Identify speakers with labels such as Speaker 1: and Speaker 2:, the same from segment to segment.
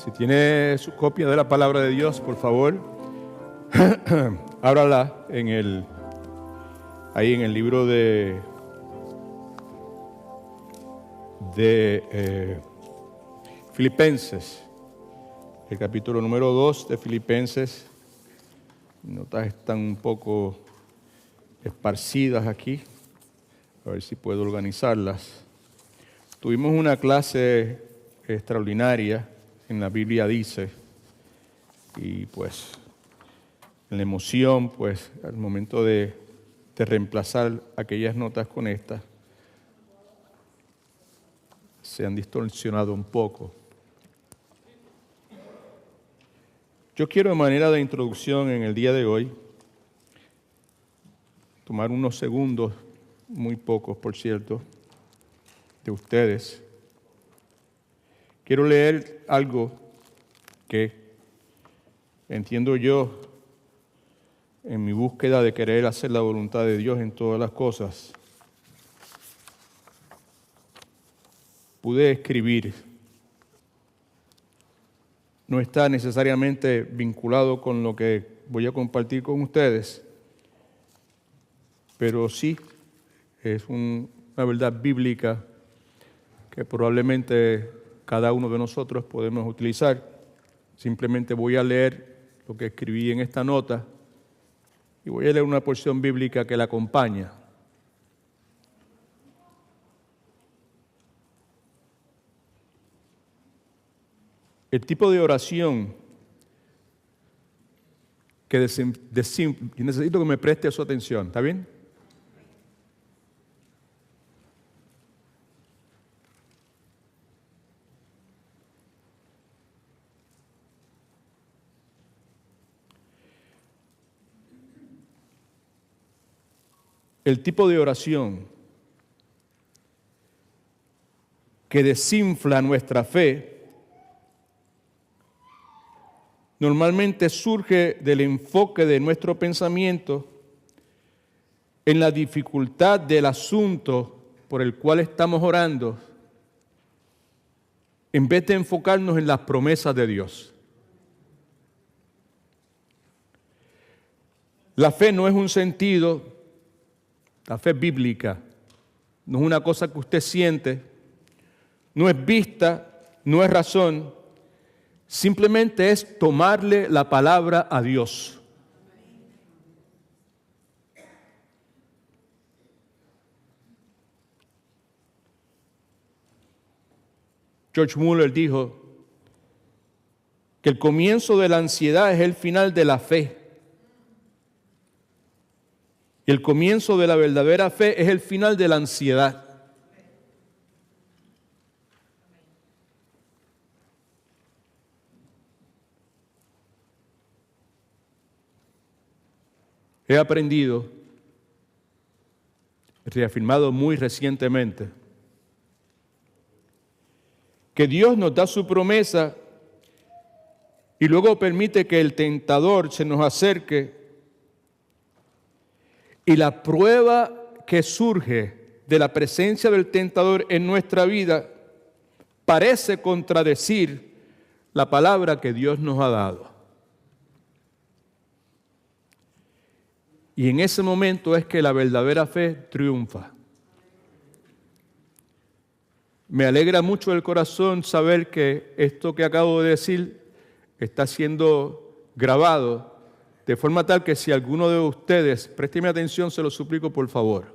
Speaker 1: Si tiene su copia de la palabra de Dios, por favor, ábrala ahí en el libro de Filipenses, el capítulo número 2 de Filipenses. Mis notas están un poco esparcidas aquí, a ver si puedo organizarlas. Tuvimos una clase extraordinaria, en la Biblia dice, y pues en la emoción, pues al momento de reemplazar aquellas notas con estas, se han distorsionado un poco. Yo quiero, de manera de introducción en el día de hoy, tomar unos segundos, muy pocos por cierto, de ustedes. Quiero leer algo que entiendo yo en mi búsqueda de querer hacer la voluntad de Dios en todas las cosas. Pude escribir. No está necesariamente vinculado con lo que voy a compartir con ustedes, pero sí es una verdad bíblica que probablemente cada uno de nosotros podemos utilizar. Simplemente voy a leer lo que escribí en esta nota y voy a leer una porción bíblica que la acompaña. El tipo de oración que necesito que me preste su atención, ¿está bien? El tipo de oración que desinfla nuestra fe normalmente surge del enfoque de nuestro pensamiento en la dificultad del asunto por el cual estamos orando, en vez de enfocarnos en las promesas de Dios. La fe no es un sentido. La fe bíblica no es una cosa que usted siente, no es vista, no es razón, simplemente es tomarle la palabra a Dios. George Muller dijo que el comienzo de la ansiedad es el final de la fe. Y el comienzo de la verdadera fe es el final de la ansiedad. He aprendido, reafirmado muy recientemente, que Dios nos da su promesa y luego permite que el tentador se nos acerque. Y la prueba que surge de la presencia del tentador en nuestra vida parece contradecir la palabra que Dios nos ha dado. Y en ese momento es que la verdadera fe triunfa. Me alegra mucho el corazón saber que esto que acabo de decir está siendo grabado, de forma tal que si alguno de ustedes, présteme atención, se lo suplico por favor.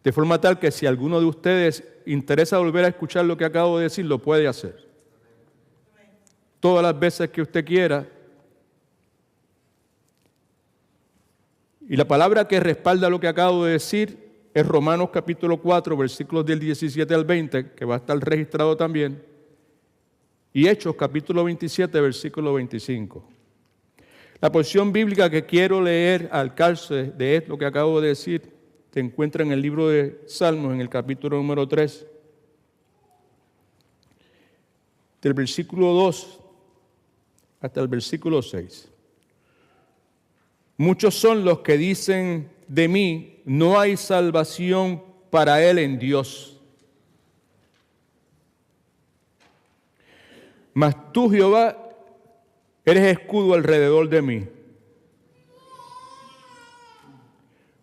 Speaker 1: De forma tal que si alguno de ustedes interesa volver a escuchar lo que acabo de decir, lo puede hacer. Todas las veces que usted quiera. Y la palabra que respalda lo que acabo de decir es Romanos capítulo 4, versículos del 17 al 20, que va a estar registrado también, y Hechos capítulo 27, versículo 25. La porción bíblica que quiero leer al calce de esto que acabo de decir se encuentra en el libro de Salmos, en el capítulo número 3, del versículo 2 hasta el versículo 6. Muchos son los que dicen de mí, no hay salvación para él en Dios. Mas tú, Jehová, eres escudo alrededor de mí.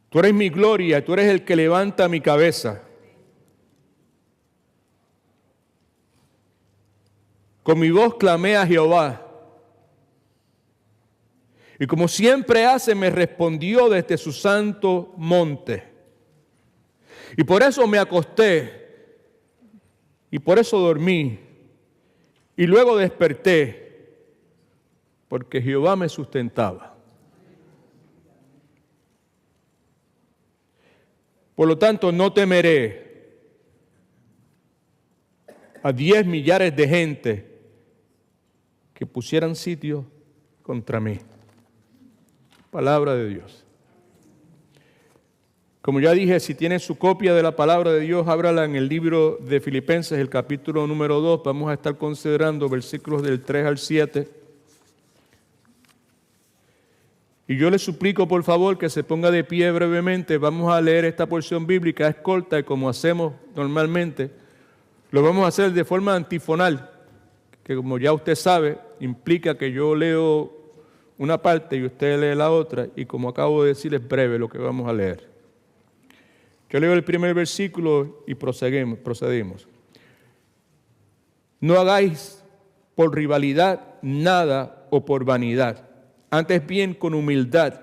Speaker 1: Tú eres mi gloria, tú eres el que levanta mi cabeza. Con mi voz clamé a Jehová. Y como siempre hace, me respondió desde su santo monte. Y por eso me acosté, y por eso dormí, y luego desperté, porque Jehová me sustentaba. Por lo tanto, no temeré a 10 millares de gente que pusieran sitio contra mí. Palabra de Dios. Como ya dije, si tiene su copia de la palabra de Dios, ábrala en el libro de Filipenses, el capítulo número 2. Vamos a estar considerando versículos del 3 al 7. Y yo le suplico, por favor, que se ponga de pie brevemente. Vamos a leer esta porción bíblica, es corta y como hacemos normalmente, lo vamos a hacer de forma antifonal, que como ya usted sabe, implica que yo leo una parte y usted lee la otra, y como acabo de decir, es breve lo que vamos a leer. Yo leo el primer versículo y procedimos. No hagáis por rivalidad nada o por vanidad, antes bien con humildad,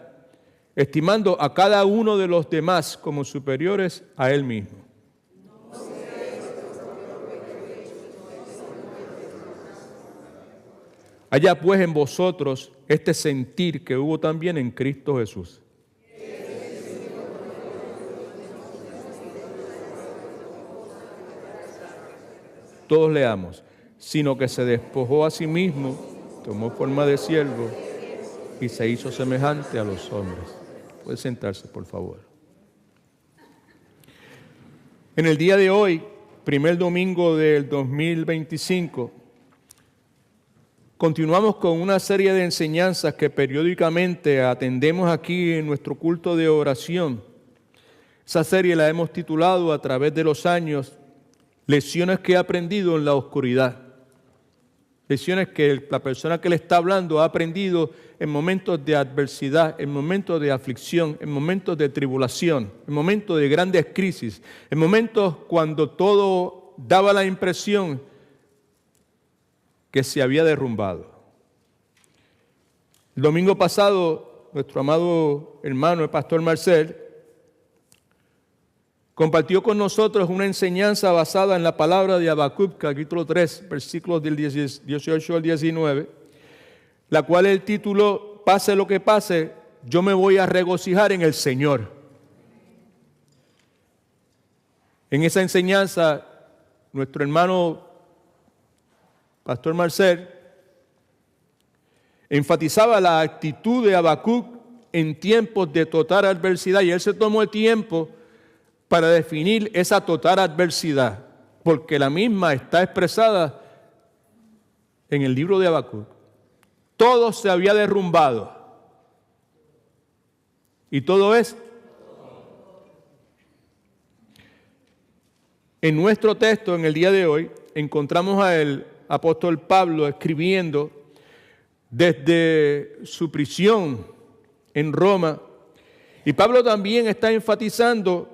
Speaker 1: estimando a cada uno de los demás como superiores a él mismo. Haya pues en vosotros este sentir que hubo también en Cristo Jesús. Todos leamos. Sino que se despojó a sí mismo, tomó forma de siervo y se hizo semejante a los hombres. Puede sentarse, por favor. En el día de hoy, primer domingo del 2025, continuamos con una serie de enseñanzas que periódicamente atendemos aquí en nuestro culto de oración. Esa serie la hemos titulado a través de los años, Lecciones que he aprendido en la oscuridad. Lecciones que la persona que le está hablando ha aprendido en momentos de adversidad, en momentos de aflicción, en momentos de tribulación, en momentos de grandes crisis, en momentos cuando todo daba la impresión que se había derrumbado. El domingo pasado, nuestro amado hermano, el pastor Marcel, compartió con nosotros una enseñanza basada en la palabra de Habacuc, capítulo 3, versículos del 18 al 19, la cual él tituló, Pase lo que pase, yo me voy a regocijar en el Señor. En esa enseñanza, nuestro hermano pastor Marcel enfatizaba la actitud de Habacuc en tiempos de total adversidad, y él se tomó el tiempo para definir esa total adversidad, porque la misma está expresada en el libro de Habacuc. Todo se había derrumbado. ¿Y todo es? En nuestro texto, en el día de hoy, encontramos al apóstol Pablo escribiendo desde su prisión en Roma. Y Pablo también está enfatizando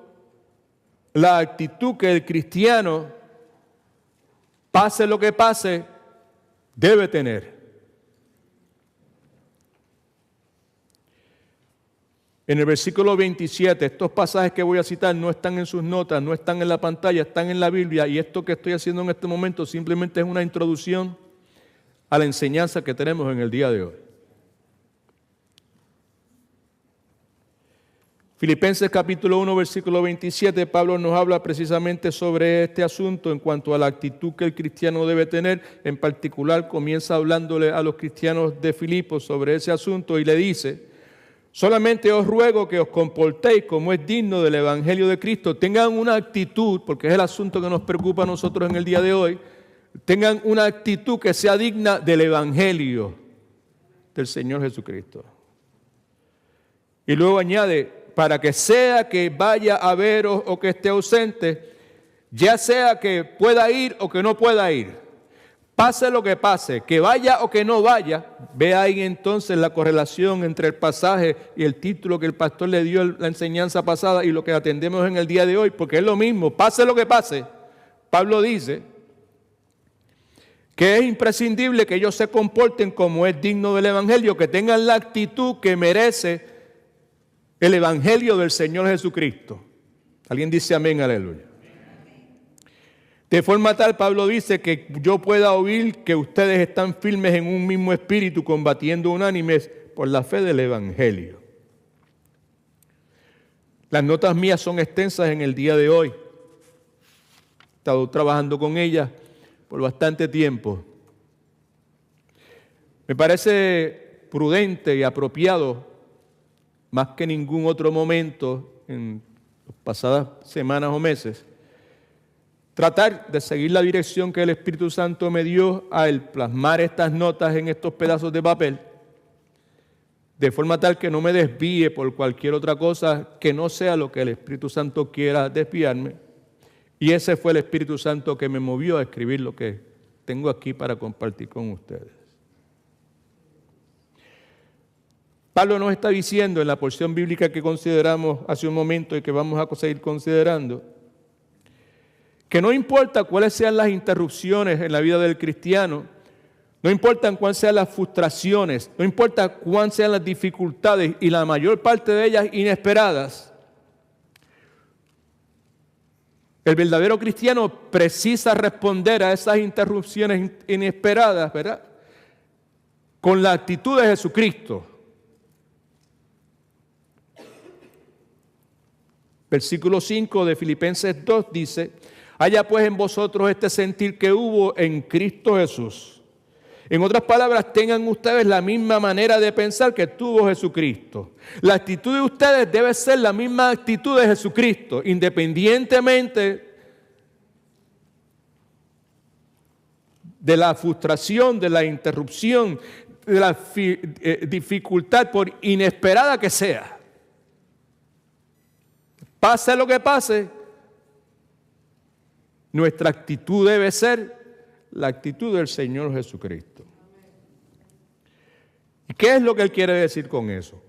Speaker 1: la actitud que el cristiano, pase lo que pase, debe tener. En el versículo 27, estos pasajes que voy a citar no están en sus notas, no están en la pantalla, están en la Biblia, y esto que estoy haciendo en este momento simplemente es una introducción a la enseñanza que tenemos en el día de hoy. Filipenses capítulo 1, versículo 27, Pablo nos habla precisamente sobre este asunto en cuanto a la actitud que el cristiano debe tener. En particular, comienza hablándole a los cristianos de Filipos sobre ese asunto y le dice: solamente os ruego que os comportéis como es digno del Evangelio de Cristo. Tengan una actitud, porque es el asunto que nos preocupa a nosotros en el día de hoy, tengan una actitud que sea digna del Evangelio del Señor Jesucristo. Y luego añade: para que sea que vaya a veros o que esté ausente, ya sea que pueda ir o que no pueda ir, pase lo que pase, que vaya o que no vaya, ve ahí entonces la correlación entre el pasaje y el título que el pastor le dio la enseñanza pasada y lo que atendemos en el día de hoy, porque es lo mismo, pase lo que pase. Pablo dice que es imprescindible que ellos se comporten como es digno del Evangelio, que tengan la actitud que merece el Evangelio del Señor Jesucristo. ¿Alguien dice amén, aleluya? De forma tal, Pablo dice que yo pueda oír que ustedes están firmes en un mismo espíritu, combatiendo unánimes por la fe del Evangelio. Las notas mías son extensas en el día de hoy. He estado trabajando con ellas por bastante tiempo. Me parece prudente y apropiado, más que ningún otro momento en las pasadas semanas o meses, tratar de seguir la dirección que el Espíritu Santo me dio al plasmar estas notas en estos pedazos de papel, de forma tal que no me desvíe por cualquier otra cosa que no sea lo que el Espíritu Santo quiera desviarme. Y ese fue el Espíritu Santo que me movió a escribir lo que tengo aquí para compartir con ustedes. Pablo nos está diciendo en la porción bíblica que consideramos hace un momento y que vamos a seguir considerando, que no importa cuáles sean las interrupciones en la vida del cristiano, no importa cuáles sean las frustraciones, no importa cuáles sean las dificultades y la mayor parte de ellas inesperadas, el verdadero cristiano precisa responder a esas interrupciones inesperadas, ¿verdad?, con la actitud de Jesucristo. Versículo 5 de Filipenses 2 dice: haya pues en vosotros este sentir que hubo en Cristo Jesús. En otras palabras, tengan ustedes la misma manera de pensar que tuvo Jesucristo. La actitud de ustedes debe ser la misma actitud de Jesucristo, independientemente de la frustración, de la interrupción, de la dificultad, por inesperada que sea. Pase lo que pase, nuestra actitud debe ser la actitud del Señor Jesucristo. ¿Y qué es lo que Él quiere decir con eso?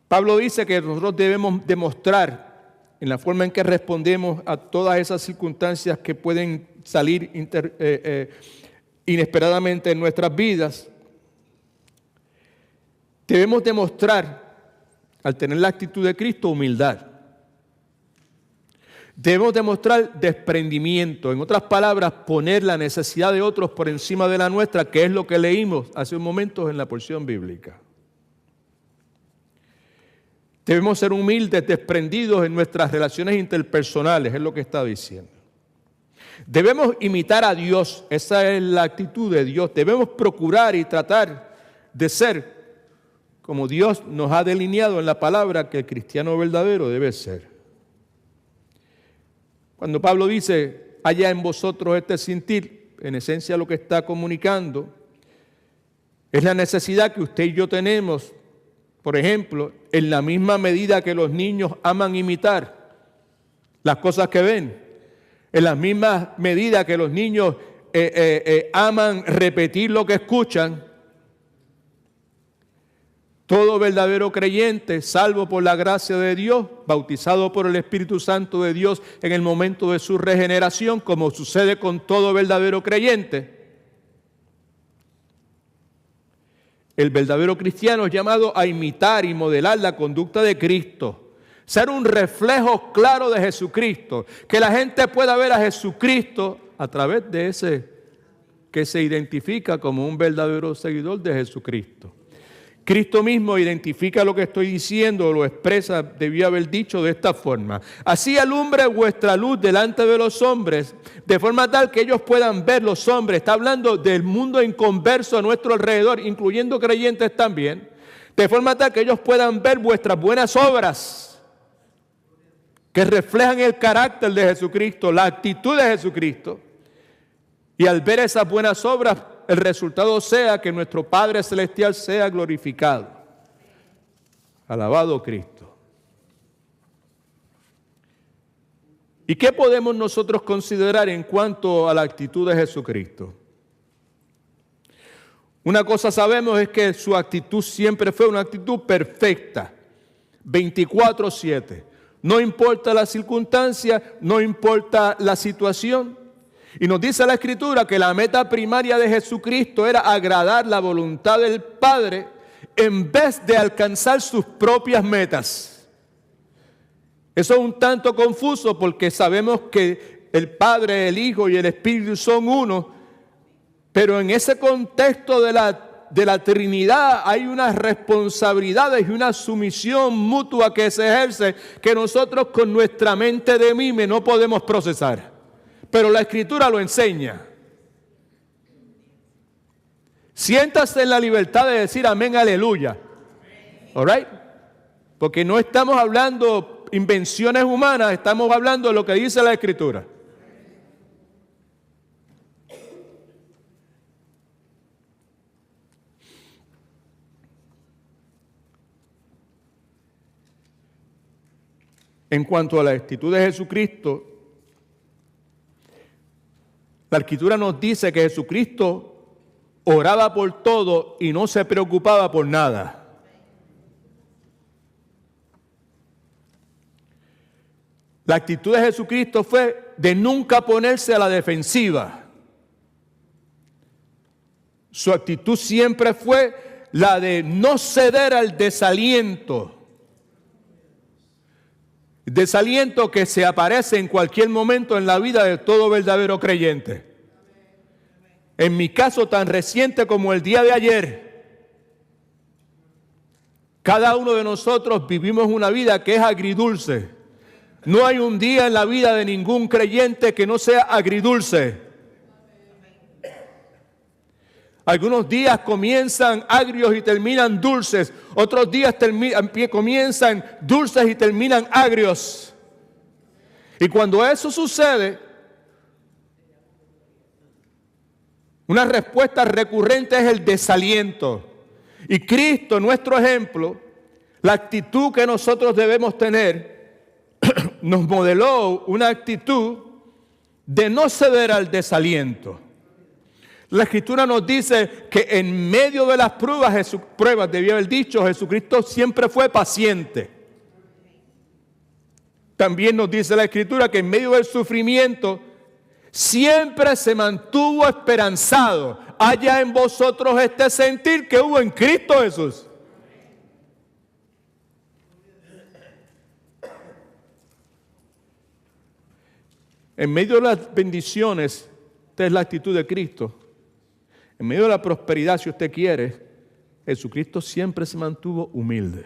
Speaker 1: Pablo dice que nosotros debemos demostrar en la forma en que respondemos a todas esas circunstancias que pueden salir inesperadamente en nuestras vidas. Debemos demostrar, al tener la actitud de Cristo, humildad. Debemos demostrar desprendimiento. En otras palabras, poner la necesidad de otros por encima de la nuestra, que es lo que leímos hace un momento en la porción bíblica. Debemos ser humildes, desprendidos en nuestras relaciones interpersonales, es lo que está diciendo. Debemos imitar a Dios, esa es la actitud de Dios. Debemos procurar y tratar de ser como Dios nos ha delineado en la palabra que el cristiano verdadero debe ser. Cuando Pablo dice, haya en vosotros este sentir, en esencia lo que está comunicando es la necesidad que usted y yo tenemos, por ejemplo, en la misma medida que los niños aman imitar las cosas que ven, en la misma medida que los niños aman repetir lo que escuchan. Todo verdadero creyente, salvo por la gracia de Dios, bautizado por el Espíritu Santo de Dios en el momento de su regeneración, como sucede con todo verdadero creyente, el verdadero cristiano es llamado a imitar y modelar la conducta de Cristo, ser un reflejo claro de Jesucristo, que la gente pueda ver a Jesucristo a través de ese que se identifica como un verdadero seguidor de Jesucristo. Cristo mismo identifica lo que estoy diciendo, lo expresa, debió haber dicho de esta forma: así alumbre vuestra luz delante de los hombres, de forma tal que ellos puedan ver los hombres. Está hablando del mundo inconverso a nuestro alrededor, incluyendo creyentes también, de forma tal que ellos puedan ver vuestras buenas obras, que reflejan el carácter de Jesucristo, la actitud de Jesucristo, y al ver esas buenas obras, el resultado sea que nuestro Padre Celestial sea glorificado. Alabado Cristo. ¿Y qué podemos nosotros considerar en cuanto a la actitud de Jesucristo? Una cosa sabemos es que su actitud siempre fue una actitud perfecta, 24/7. No importa la circunstancia, no importa la situación. Y nos dice la Escritura que la meta primaria de Jesucristo era agradar la voluntad del Padre en vez de alcanzar sus propias metas. Eso es un tanto confuso porque sabemos que el Padre, el Hijo y el Espíritu son uno, pero en ese contexto de la Trinidad hay unas responsabilidades y una sumisión mutua que se ejerce que nosotros con nuestra mente de mime no podemos procesar. Pero la Escritura lo enseña. Siéntase en la libertad de decir amén, aleluya. All right? Porque no estamos hablando invenciones humanas, estamos hablando de lo que dice la Escritura. En cuanto a la actitud de Jesucristo, la Escritura nos dice que Jesucristo oraba por todo y no se preocupaba por nada. La actitud de Jesucristo fue de nunca ponerse a la defensiva. Su actitud siempre fue la de no ceder al desaliento. Desaliento que se aparece en cualquier momento en la vida de todo verdadero creyente. En mi caso tan reciente como el día de ayer, cada uno de nosotros vivimos una vida que es agridulce. No hay un día en la vida de ningún creyente que no sea agridulce. Algunos días comienzan agrios y terminan dulces. Otros días comienzan dulces y terminan agrios. Y cuando eso sucede, una respuesta recurrente es el desaliento. Y Cristo, nuestro ejemplo, la actitud que nosotros debemos tener, nos modeló una actitud de no ceder al desaliento. La Escritura nos dice que en medio de las pruebas, debía haber dicho, Jesucristo siempre fue paciente. También nos dice la Escritura que en medio del sufrimiento siempre se mantuvo esperanzado. Haya en vosotros este sentir que hubo en Cristo Jesús. En medio de las bendiciones, esta es la actitud de Cristo. En medio de la prosperidad, si usted quiere, Jesucristo siempre se mantuvo humilde.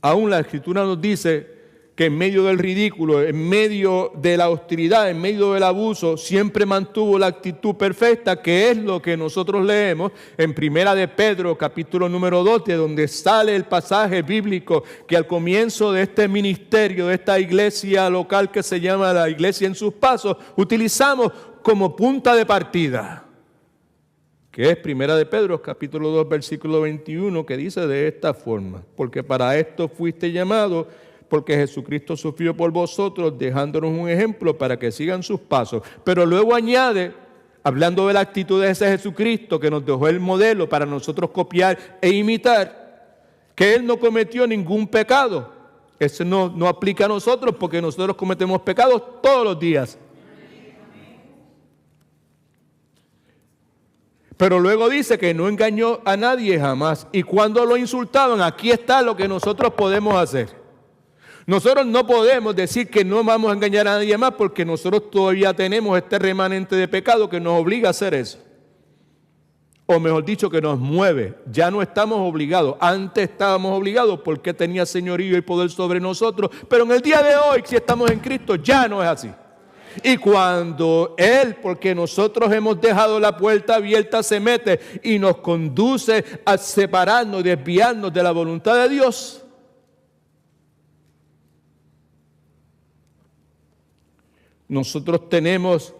Speaker 1: Aún la Escritura nos dice que en medio del ridículo, en medio de la hostilidad, en medio del abuso, siempre mantuvo la actitud perfecta, que es lo que nosotros leemos en Primera de Pedro, capítulo número 2, de donde sale el pasaje bíblico que al comienzo de este ministerio, de esta iglesia local que se llama la Iglesia en sus Pasos, utilizamos como punta de partida, que es Primera de Pedro, capítulo 2, versículo 21, que dice de esta forma: porque para esto fuiste llamado, porque Jesucristo sufrió por vosotros, dejándonos un ejemplo para que sigan sus pasos. Pero luego añade, hablando de la actitud de ese Jesucristo que nos dejó el modelo para nosotros copiar e imitar, que Él no cometió ningún pecado. Eso no aplica a nosotros porque nosotros cometemos pecados todos los días. Pero luego dice que no engañó a nadie jamás. Y cuando lo insultaban, aquí está lo que nosotros podemos hacer. Nosotros no podemos decir que no vamos a engañar a nadie más porque nosotros todavía tenemos este remanente de pecado que nos obliga a hacer eso. O mejor dicho, que nos mueve. Ya no estamos obligados. Antes estábamos obligados porque tenía señorío y poder sobre nosotros. Pero en el día de hoy, si estamos en Cristo, ya no es así. Y cuando Él, porque nosotros hemos dejado la puerta abierta, se mete y nos conduce a separarnos, desviarnos de la voluntad de Dios, nosotros tenemos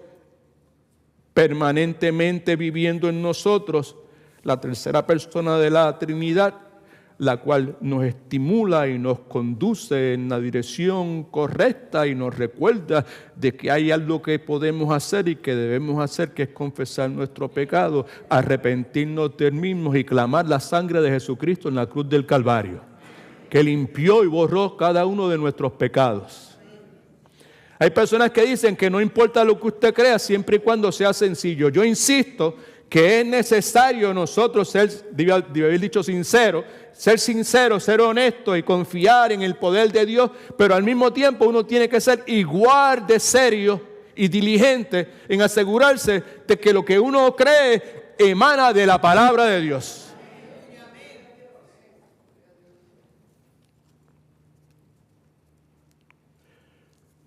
Speaker 1: permanentemente viviendo en nosotros la tercera persona de la Trinidad, la cual nos estimula y nos conduce en la dirección correcta y nos recuerda de que hay algo que podemos hacer y que debemos hacer, que es confesar nuestro pecado, arrepentirnos de él mismos y clamar la sangre de Jesucristo en la cruz del Calvario, que limpió y borró cada uno de nuestros pecados. Hay personas que dicen que no importa lo que usted crea siempre y cuando sea sencillo. Yo insisto que es necesario nosotros ser, debe haber dicho sincero, ser honesto y confiar en el poder de Dios, pero al mismo tiempo uno tiene que ser igual de serio y diligente en asegurarse de que lo que uno cree emana de la palabra de Dios.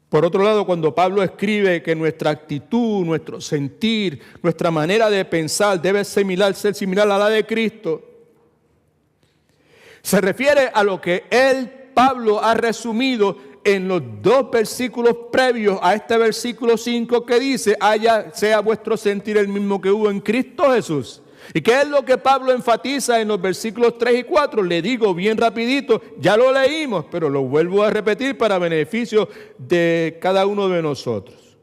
Speaker 1: Por otro lado, cuando Pablo escribe que nuestra actitud, nuestro sentir, nuestra manera de pensar debe ser similar a la de Cristo, se refiere a lo que Pablo, ha resumido en los dos versículos previos a este versículo 5 que dice: sea vuestro sentir el mismo que hubo en Cristo Jesús. ¿Y qué es lo que Pablo enfatiza en los versículos 3 y 4? Le digo bien rapidito, ya lo leímos, pero lo vuelvo a repetir para beneficio de cada uno de nosotros.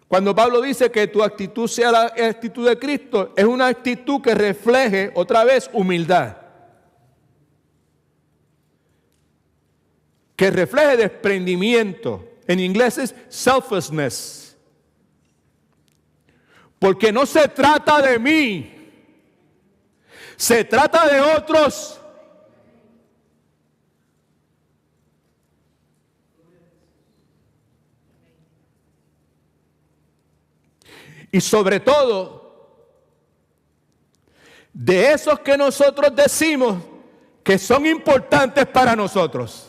Speaker 1: Cuando Pablo dice que tu actitud sea la actitud de Cristo, es una actitud que refleje, otra vez, humildad. Que refleje desprendimiento. En inglés es selflessness. Porque no se trata de mí. Se trata de otros. Y sobre todo, de esos que nosotros decimos que son importantes para nosotros.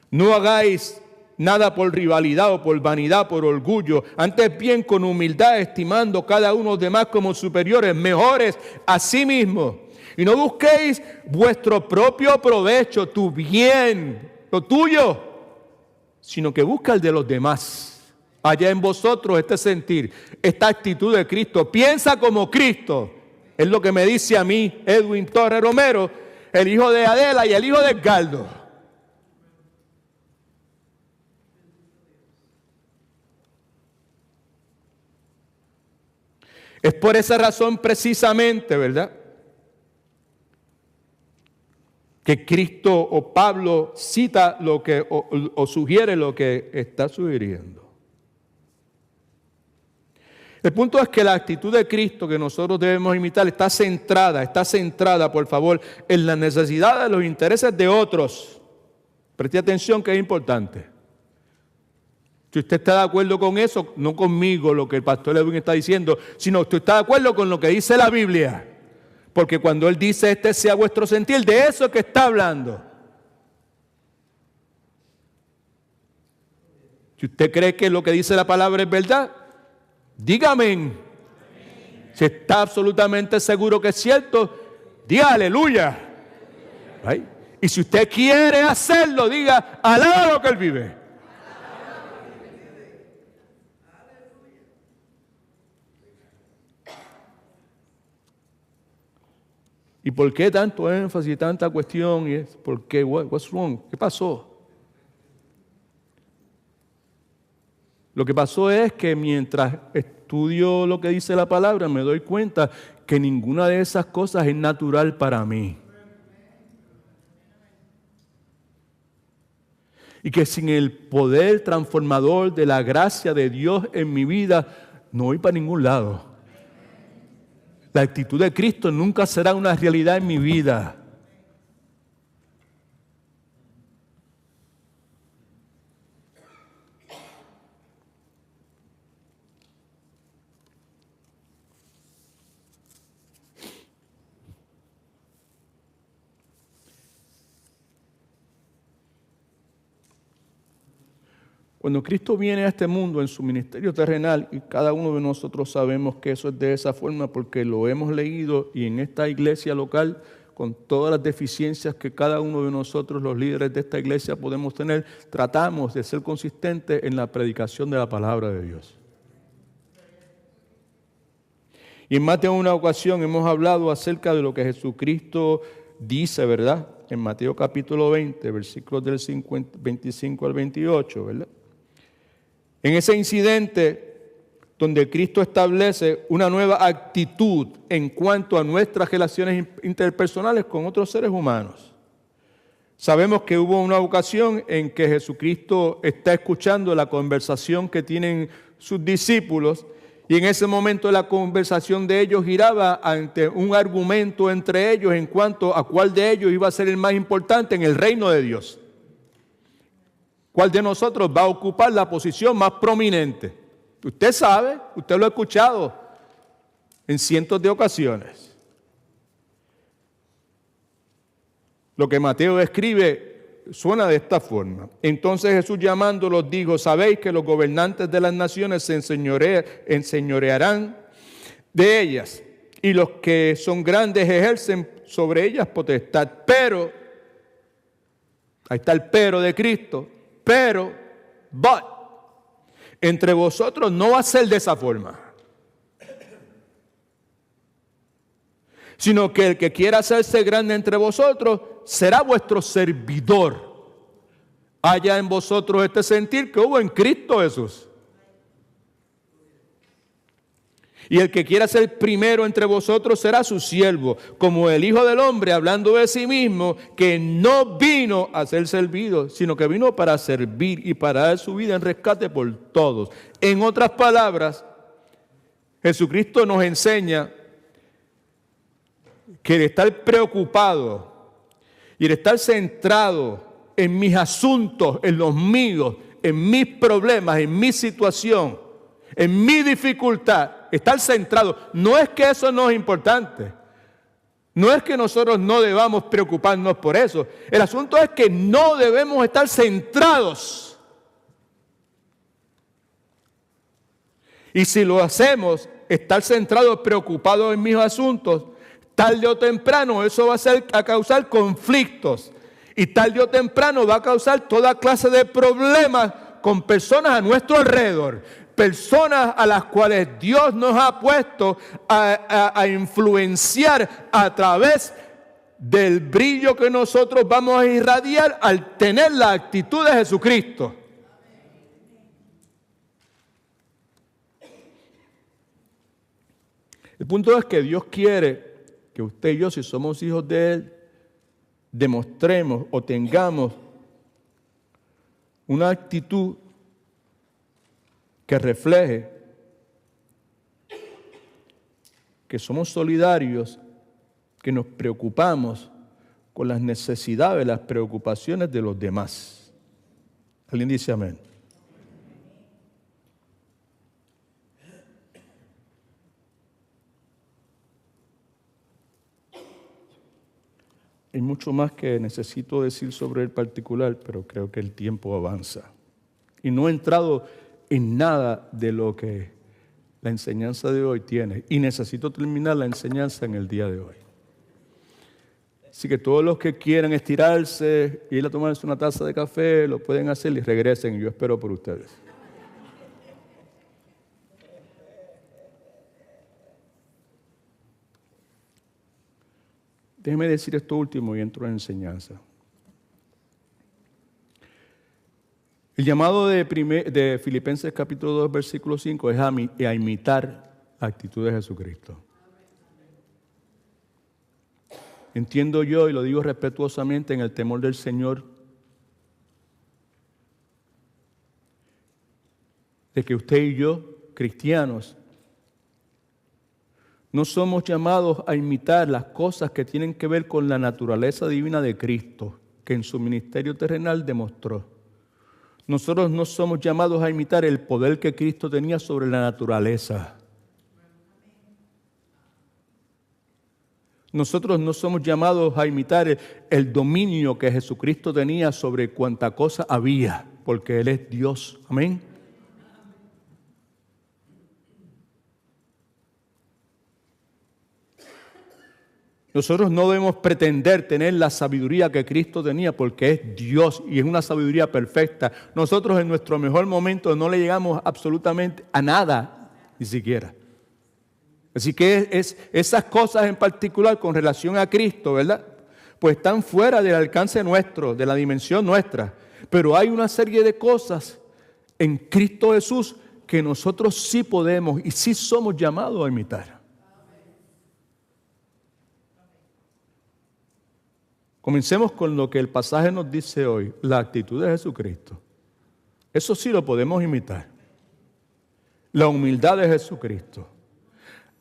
Speaker 1: No hagáis nada por rivalidad o por vanidad, por orgullo, antes bien con humildad, estimando cada uno de los demás como superiores, mejores a sí mismos. Y no busquéis vuestro propio provecho, tu bien, lo tuyo, sino que busca el de los demás. Haya en vosotros este sentir, esta actitud de Cristo. Piensa como Cristo. Es lo que me dice a mí Edwin Torres Romero, el hijo de Adela y el hijo de Edgardo. Es por esa razón precisamente, ¿verdad?, que Cristo o Pablo cita lo que o sugiere lo que está sugiriendo. El punto es que la actitud de Cristo que nosotros debemos imitar está centrada, por favor, en la necesidad de los intereses de otros. Preste atención que es importante. Si usted está de acuerdo con eso, no conmigo, lo que el pastor Edwin está diciendo, sino usted está de acuerdo con lo que dice la Biblia. Porque cuando él dice este sea vuestro sentir, de eso es que está hablando. Si usted cree que lo que dice la palabra es verdad, dígame. Amén. Si está absolutamente seguro que es cierto, diga aleluya. ¿Right? Y si usted quiere hacerlo, diga alaba lo que él vive. ¿Y por qué tanto énfasis y tanta cuestión? Y es porque, what's wrong? ¿Qué pasó? Lo que pasó es que mientras estudio lo que dice la palabra, me doy cuenta que ninguna de esas cosas es natural para mí. Y que sin el poder transformador de la gracia de Dios en mi vida, no voy para ningún lado. La actitud de Cristo nunca será una realidad en mi vida. Cuando Cristo viene a este mundo en su ministerio terrenal, y cada uno de nosotros sabemos que eso es de esa forma porque lo hemos leído y en esta iglesia local, con todas las deficiencias que cada uno de nosotros, los líderes de esta iglesia, podemos tener, tratamos de ser consistentes en la predicación de la palabra de Dios. Y en más de una ocasión hemos hablado acerca de lo que Jesucristo dice, ¿verdad? En Mateo capítulo 20, versículos del 25 al 28, ¿verdad? En ese incidente donde Cristo establece una nueva actitud en cuanto a nuestras relaciones interpersonales con otros seres humanos. Sabemos que hubo una ocasión en que Jesucristo está escuchando la conversación que tienen sus discípulos y en ese momento la conversación de ellos giraba ante un argumento entre ellos en cuanto a cuál de ellos iba a ser el más importante en el reino de Dios. ¿Cuál de nosotros va a ocupar la posición más prominente? Usted sabe, usted lo ha escuchado en cientos de ocasiones. Lo que Mateo escribe suena de esta forma. Entonces Jesús llamándolos dijo, sabéis que los gobernantes de las naciones se enseñorearán de ellas y los que son grandes ejercen sobre ellas potestad. Pero, ahí está el pero de Cristo, but, entre vosotros no va a ser de esa forma, sino que el que quiera hacerse grande entre vosotros será vuestro servidor. Haya en vosotros este sentir que hubo en Cristo Jesús. Y el que quiera ser primero entre vosotros será su siervo, como el Hijo del Hombre, hablando de sí mismo, que no vino a ser servido, sino que vino para servir y para dar su vida en rescate por todos. En otras palabras, Jesucristo nos enseña que el estar preocupado y el estar centrado en mis asuntos, en los míos, en mis problemas, en mi situación, en mi dificultad, estar centrado, no es que eso no es importante, no es que nosotros no debamos preocuparnos por eso, el asunto es que no debemos estar centrados. Y si lo hacemos, estar centrados, preocupados en mis asuntos, tarde o temprano eso va a causar conflictos y tarde o temprano va a causar toda clase de problemas con personas a nuestro alrededor. Personas a las cuales Dios nos ha puesto a influenciar a través del brillo que nosotros vamos a irradiar al tener la actitud de Jesucristo. El punto es que Dios quiere que usted y yo, si somos hijos de Él, demostremos o tengamos una actitud que refleje que somos solidarios, que nos preocupamos con las necesidades, las preocupaciones de los demás. ¿Alguien dice amén? Hay mucho más que necesito decir sobre el particular, pero creo que el tiempo avanza. Y no he entrado en nada de lo que la enseñanza de hoy tiene. Y necesito terminar la enseñanza en el día de hoy. Así que todos los que quieran estirarse, ir a tomarse una taza de café, lo pueden hacer y regresen. Y yo espero por ustedes. Déjeme decir esto último y entro en enseñanza. El llamado de Filipenses capítulo 2, versículo 5 es a imitar la actitud de Jesucristo. Entiendo yo, y lo digo respetuosamente en el temor del Señor, de que usted y yo, cristianos, no somos llamados a imitar las cosas que tienen que ver con la naturaleza divina de Cristo, que en su ministerio terrenal demostró. Nosotros no somos llamados a imitar el poder que Cristo tenía sobre la naturaleza. Nosotros no somos llamados a imitar el dominio que Jesucristo tenía sobre cuanta cosa había, porque Él es Dios. Amén. Nosotros no debemos pretender tener la sabiduría que Cristo tenía porque es Dios y es una sabiduría perfecta. Nosotros en nuestro mejor momento no le llegamos absolutamente a nada, ni siquiera. Así que esas cosas en particular con relación a Cristo, ¿verdad? Pues están fuera del alcance nuestro, de la dimensión nuestra. Pero hay una serie de cosas en Cristo Jesús que nosotros sí podemos y sí somos llamados a imitar. Comencemos con lo que el pasaje nos dice hoy, la actitud de Jesucristo. Eso sí lo podemos imitar. La humildad de Jesucristo.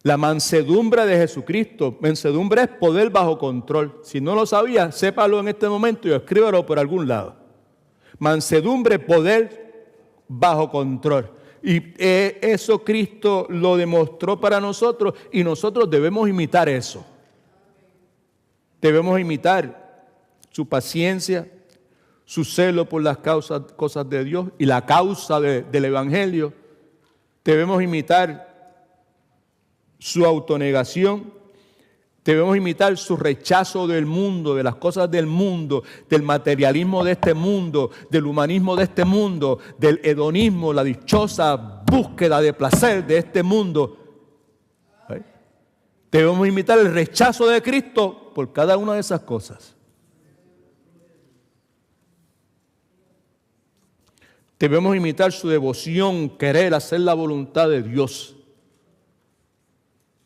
Speaker 1: La mansedumbre de Jesucristo. Mansedumbre es poder bajo control. Si no lo sabía, sépalo en este momento y escríbalo por algún lado. Mansedumbre, poder bajo control. Y eso Cristo lo demostró para nosotros y nosotros debemos imitar eso. Debemos imitar su paciencia, su celo por las cosas de Dios y la causa del Evangelio. Debemos imitar su autonegación. Debemos imitar su rechazo del mundo, de las cosas del mundo, del materialismo de este mundo, del humanismo de este mundo, del hedonismo, la dichosa búsqueda de placer de este mundo. ¿Sí? Debemos imitar el rechazo de Cristo por cada una de esas cosas. Debemos imitar su devoción, querer hacer la voluntad de Dios.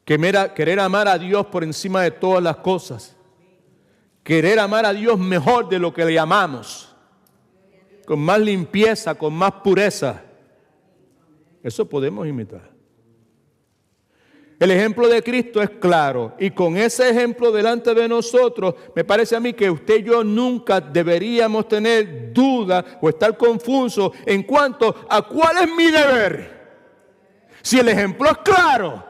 Speaker 1: Querer amar a Dios por encima de todas las cosas. Querer amar a Dios mejor de lo que le amamos. Con más limpieza, con más pureza. Eso podemos imitar. El ejemplo de Cristo es claro. Y con ese ejemplo delante de nosotros, me parece a mí que usted y yo nunca deberíamos tener duda o estar confusos en cuanto a cuál es mi deber. Si el ejemplo es claro.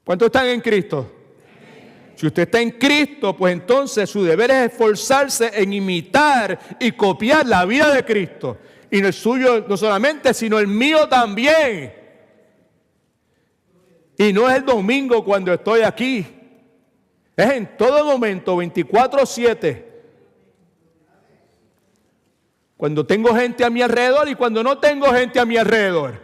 Speaker 1: ¿Cuántos están en Cristo? Si usted está en Cristo, pues entonces su deber es esforzarse en imitar y copiar la vida de Cristo. Y no el suyo no solamente, sino el mío también. Y no es el domingo cuando estoy aquí. Es en todo momento, 24/7. Cuando tengo gente a mi alrededor y cuando no tengo gente a mi alrededor.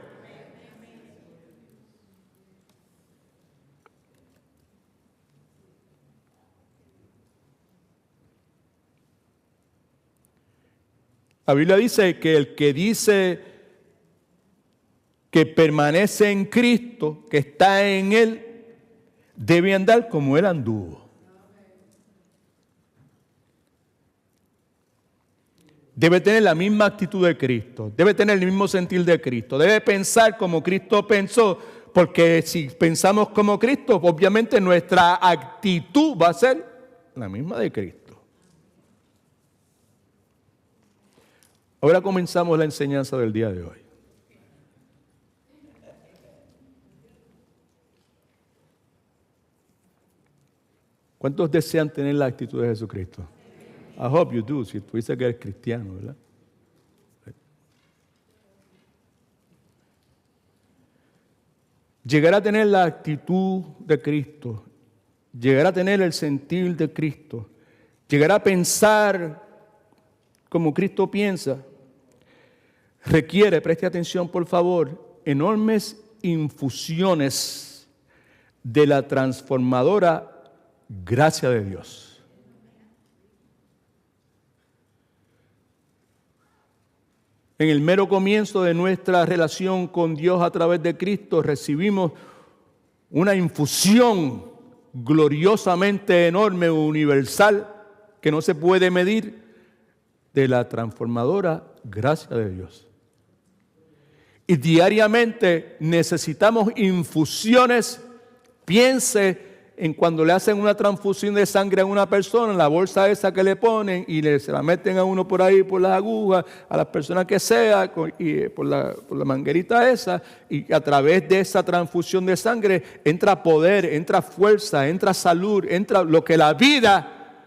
Speaker 1: La Biblia dice que el que dice que permanece en Cristo, que está en Él, debe andar como Él anduvo. Debe tener la misma actitud de Cristo, debe tener el mismo sentir de Cristo, debe pensar como Cristo pensó, porque si pensamos como Cristo, obviamente nuestra actitud va a ser la misma de Cristo. Ahora comenzamos la enseñanza del día de hoy. ¿Cuántos desean tener la actitud de Jesucristo? I hope you do, si tú dices que eres cristiano, ¿verdad? Llegar a tener la actitud de Cristo, llegar a tener el sentir de Cristo, llegar a pensar como Cristo piensa, requiere, preste atención por favor, enormes infusiones de la transformadora gracia de Dios. En el mero comienzo de nuestra relación con Dios a través de Cristo recibimos una infusión gloriosamente enorme, universal, que no se puede medir, de la transformadora gracia de Dios. Y diariamente necesitamos infusiones. Piense en cuando le hacen una transfusión de sangre a una persona, en la bolsa esa que le ponen y se la meten a uno por ahí por las agujas, a las personas que sea, y por la manguerita esa, y a través de esa transfusión de sangre entra poder, entra fuerza, entra salud, entra lo que la vida,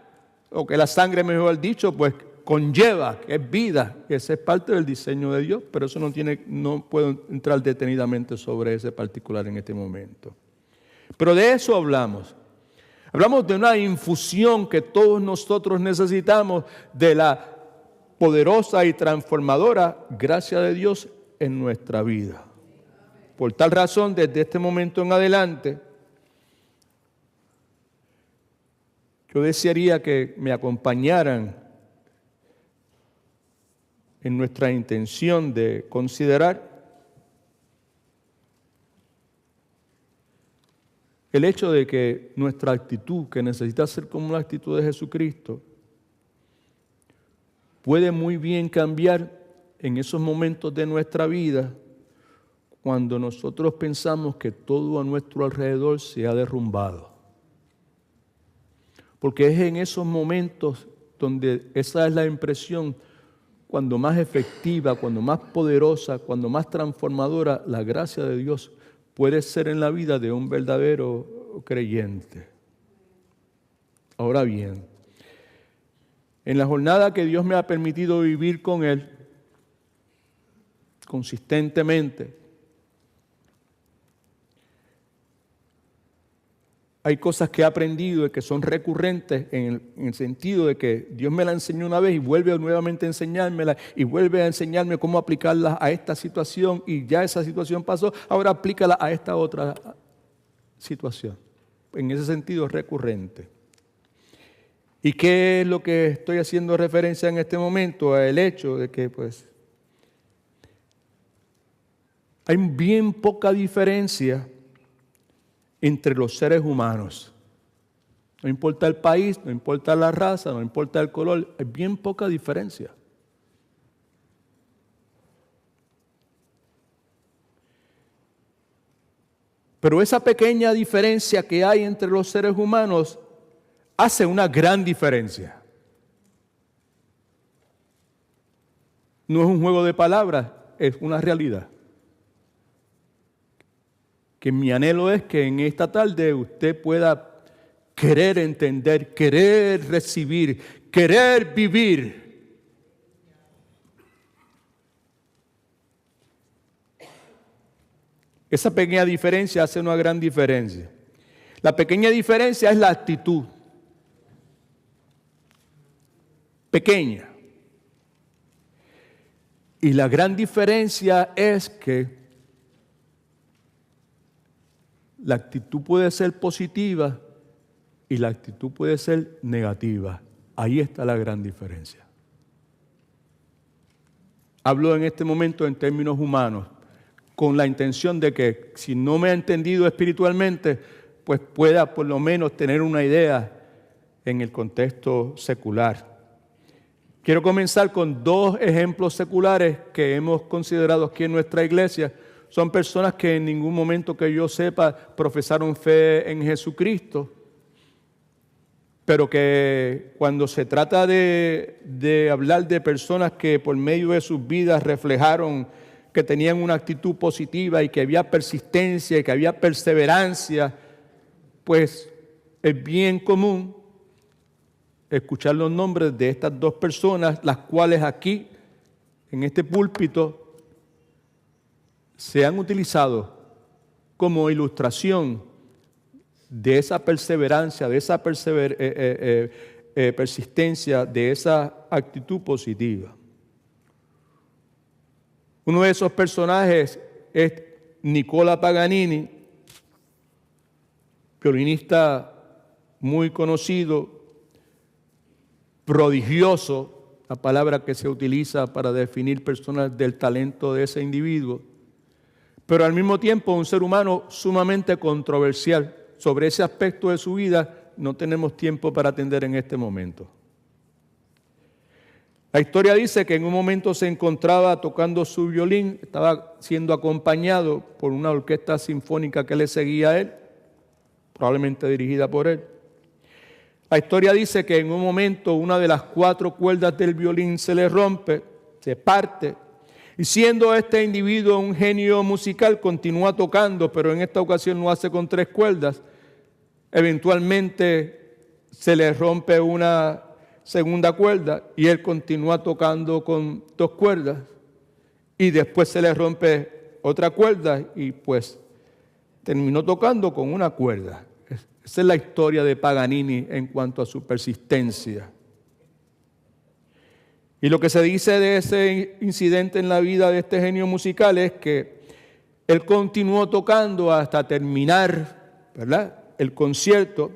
Speaker 1: o que la sangre, mejor dicho, pues conlleva, que es vida, que esa es parte del diseño de Dios, pero eso no puedo entrar detenidamente sobre ese particular en este momento. Pero de eso hablamos. Hablamos de una infusión que todos nosotros necesitamos de la poderosa y transformadora gracia de Dios en nuestra vida. Por tal razón, desde este momento en adelante, yo desearía que me acompañaran en nuestra intención de considerar el hecho de que nuestra actitud, que necesita ser como la actitud de Jesucristo, puede muy bien cambiar en esos momentos de nuestra vida cuando nosotros pensamos que todo a nuestro alrededor se ha derrumbado. Porque es en esos momentos donde esa es la impresión, cuando más efectiva, cuando más poderosa, cuando más transformadora la gracia de Dios puede ser en la vida de un verdadero creyente. Ahora bien, en la jornada que Dios me ha permitido vivir con Él, consistentemente, hay cosas que he aprendido y que son recurrentes en el sentido de que Dios me la enseñó una vez y vuelve nuevamente a enseñármela y vuelve a enseñarme cómo aplicarla a esta situación y ya esa situación pasó, ahora aplícala a esta otra situación. En ese sentido es recurrente. ¿Y qué es lo que estoy haciendo referencia en este momento? El hecho de que hay bien poca diferencia entre los seres humanos. No importa el país, no importa la raza, no importa el color, hay bien poca diferencia. Pero esa pequeña diferencia que hay entre los seres humanos hace una gran diferencia. No es un juego de palabras, es una realidad. Que mi anhelo es que en esta tarde usted pueda querer entender, querer recibir, querer vivir. Esa pequeña diferencia hace una gran diferencia. La pequeña diferencia es la actitud. Pequeña. Y la gran diferencia es que la actitud puede ser positiva y la actitud puede ser negativa. Ahí está la gran diferencia. Hablo en este momento en términos humanos, con la intención de que si no me ha entendido espiritualmente, pues pueda por lo menos tener una idea en el contexto secular. Quiero comenzar con dos ejemplos seculares que hemos considerado aquí en nuestra iglesia. Son personas que en ningún momento que yo sepa profesaron fe en Jesucristo, pero que cuando se trata de hablar de personas que por medio de sus vidas reflejaron que tenían una actitud positiva y que había persistencia y que había perseverancia, pues es bien común escuchar los nombres de estas dos personas, las cuales aquí, en este púlpito, se han utilizado como ilustración de esa perseverancia, de esa persistencia, de esa actitud positiva. Uno de esos personajes es Nicola Paganini, violinista muy conocido, prodigioso, la palabra que se utiliza para definir personas del talento de ese individuo, pero al mismo tiempo un ser humano sumamente controversial. Sobre ese aspecto de su vida no tenemos tiempo para atender en este momento. La historia dice que en un momento se encontraba tocando su violín, estaba siendo acompañado por una orquesta sinfónica que le seguía a él, probablemente dirigida por él. La historia dice que en un momento una de las 4 cuerdas del violín se le rompe, se parte, y siendo este individuo un genio musical, continúa tocando, pero en esta ocasión lo hace con 3 cuerdas. Eventualmente se le rompe una segunda cuerda y él continúa tocando con 2 cuerdas y después se le rompe otra cuerda y pues terminó tocando con 1 cuerda. Esa es la historia de Paganini en cuanto a su persistencia. Y lo que se dice de ese incidente en la vida de este genio musical es que él continuó tocando hasta terminar, ¿verdad?, el concierto.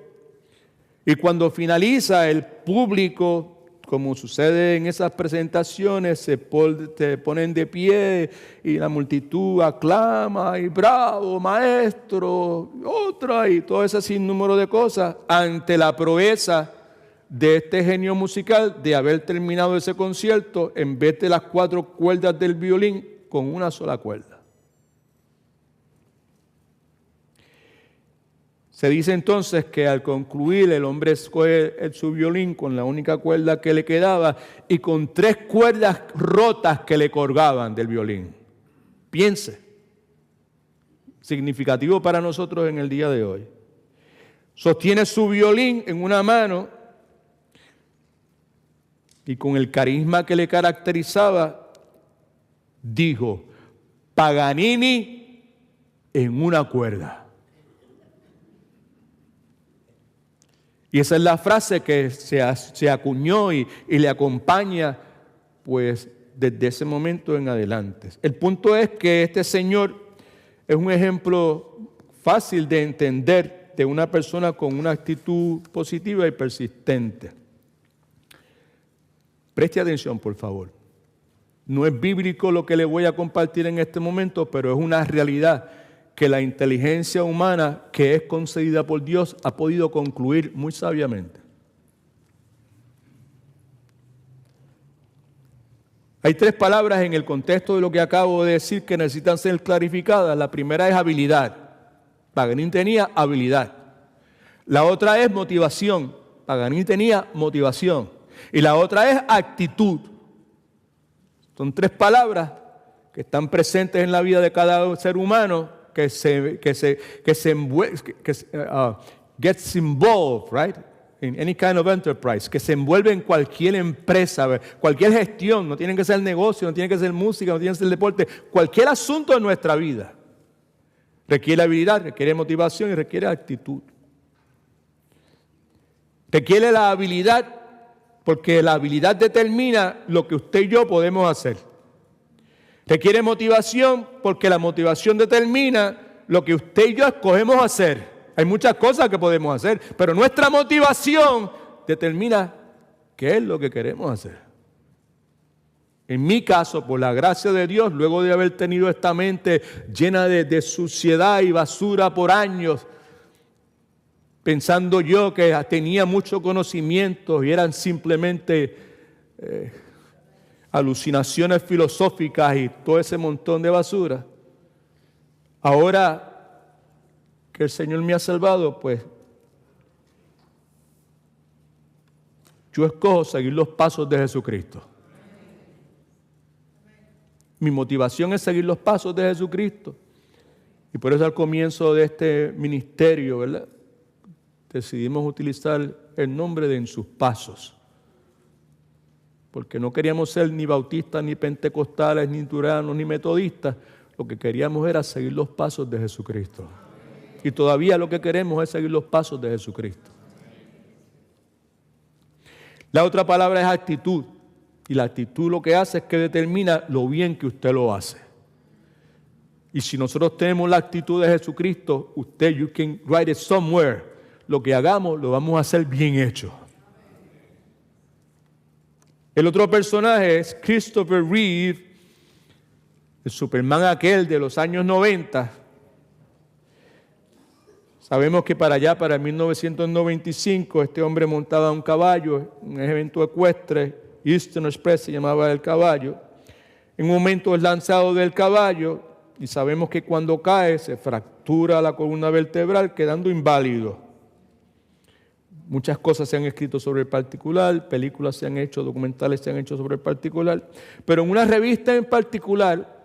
Speaker 1: Y cuando finaliza, el público, como sucede en esas presentaciones, se ponen de pie y la multitud aclama y bravo, maestro, otra y todo ese sinnúmero de cosas ante la proeza de este genio musical de haber terminado ese concierto en vez de las 4 cuerdas del violín con 1 sola cuerda. Se dice entonces que al concluir el hombre escoge su violín con la única cuerda que le quedaba y con 3 cuerdas rotas que le colgaban del violín. Piense, significativo para nosotros en el día de hoy. Sostiene su violín en una mano y con el carisma que le caracterizaba, dijo, Paganini en 1 cuerda. Y esa es la frase que se acuñó y le acompaña, pues, desde ese momento en adelante. El punto es que este señor es un ejemplo fácil de entender de una persona con una actitud positiva y persistente. Preste atención, por favor. No es bíblico lo que le voy a compartir en este momento, pero es una realidad que la inteligencia humana que es concedida por Dios ha podido concluir muy sabiamente. Hay 3 palabras en el contexto de lo que acabo de decir que necesitan ser clarificadas. La primera es habilidad. Paganini tenía habilidad. La otra es motivación. Paganini tenía motivación. Y la otra es actitud. Son 3 palabras que están presentes en la vida de cada ser humano gets involved, right? In any kind of enterprise, que se envuelve en cualquier empresa, cualquier gestión, no tiene que ser negocio, no tiene que ser música, no tiene que ser deporte, cualquier asunto de nuestra vida requiere habilidad, requiere motivación y requiere actitud. Requiere la habilidad porque la habilidad determina lo que usted y yo podemos hacer. Requiere motivación porque la motivación determina lo que usted y yo escogemos hacer. Hay muchas cosas que podemos hacer, pero nuestra motivación determina qué es lo que queremos hacer. En mi caso, por la gracia de Dios, luego de haber tenido esta mente llena de suciedad y basura por años, pensando yo que tenía mucho conocimiento y eran simplemente alucinaciones filosóficas y todo ese montón de basura. Ahora que el Señor me ha salvado, pues yo escojo seguir los pasos de Jesucristo. Mi motivación es seguir los pasos de Jesucristo. Y por eso al comienzo de este ministerio, ¿verdad?, decidimos utilizar el nombre de En sus pasos. Porque no queríamos ser ni bautistas, ni pentecostales, ni luteranos, ni metodistas. Lo que queríamos era seguir los pasos de Jesucristo. Y todavía lo que queremos es seguir los pasos de Jesucristo. La otra palabra es actitud. Y la actitud lo que hace es que determina lo bien que usted lo hace. Y si nosotros tenemos la actitud de Jesucristo, you can write it somewhere. Lo que hagamos lo vamos a hacer bien hecho. El otro personaje es Christopher Reeve, el Superman aquel de los años 90. Sabemos que para 1995, este hombre montaba un caballo, un evento ecuestre, Eastern Express se llamaba el caballo. En un momento es lanzado del caballo y sabemos que cuando cae se fractura la columna vertebral, quedando inválido. Muchas cosas se han escrito sobre el particular, películas se han hecho, documentales se han hecho sobre el particular, pero en una revista en particular,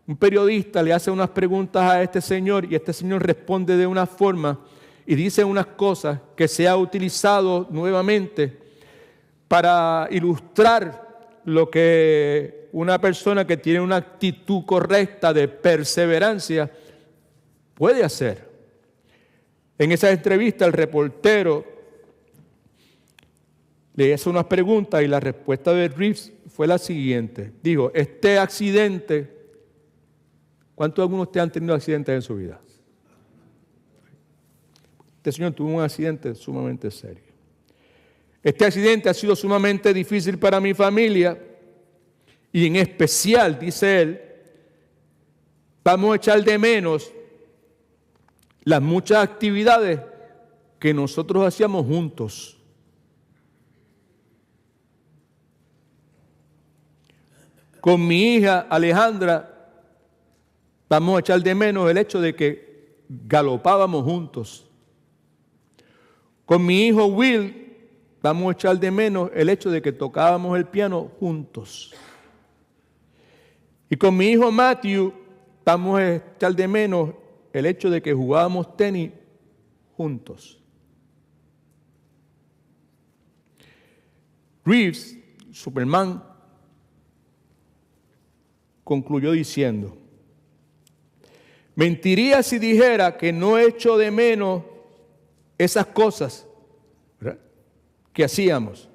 Speaker 1: un periodista le hace unas preguntas a este señor y este señor responde de una forma y dice unas cosas que se ha utilizado nuevamente para ilustrar lo que una persona que tiene una actitud correcta de perseverancia puede hacer. En esa entrevista el reportero le hizo unas preguntas y la respuesta de Reeves fue la siguiente. Dijo, este accidente, ¿cuántos de algunos de ustedes han tenido accidentes en su vida? Este señor tuvo un accidente sumamente serio. Este accidente ha sido sumamente difícil para mi familia y en especial, dice él, vamos a echar de menos las muchas actividades que nosotros hacíamos juntos. Con mi hija Alejandra vamos a echar de menos el hecho de que galopábamos juntos. Con mi hijo Will vamos a echar de menos el hecho de que tocábamos el piano juntos. Y con mi hijo Matthew vamos a echar de menos el hecho de que jugábamos tenis juntos. Reeves, Superman, concluyó diciendo, mentiría si dijera que no echo de menos esas cosas, ¿verdad?, que hacíamos.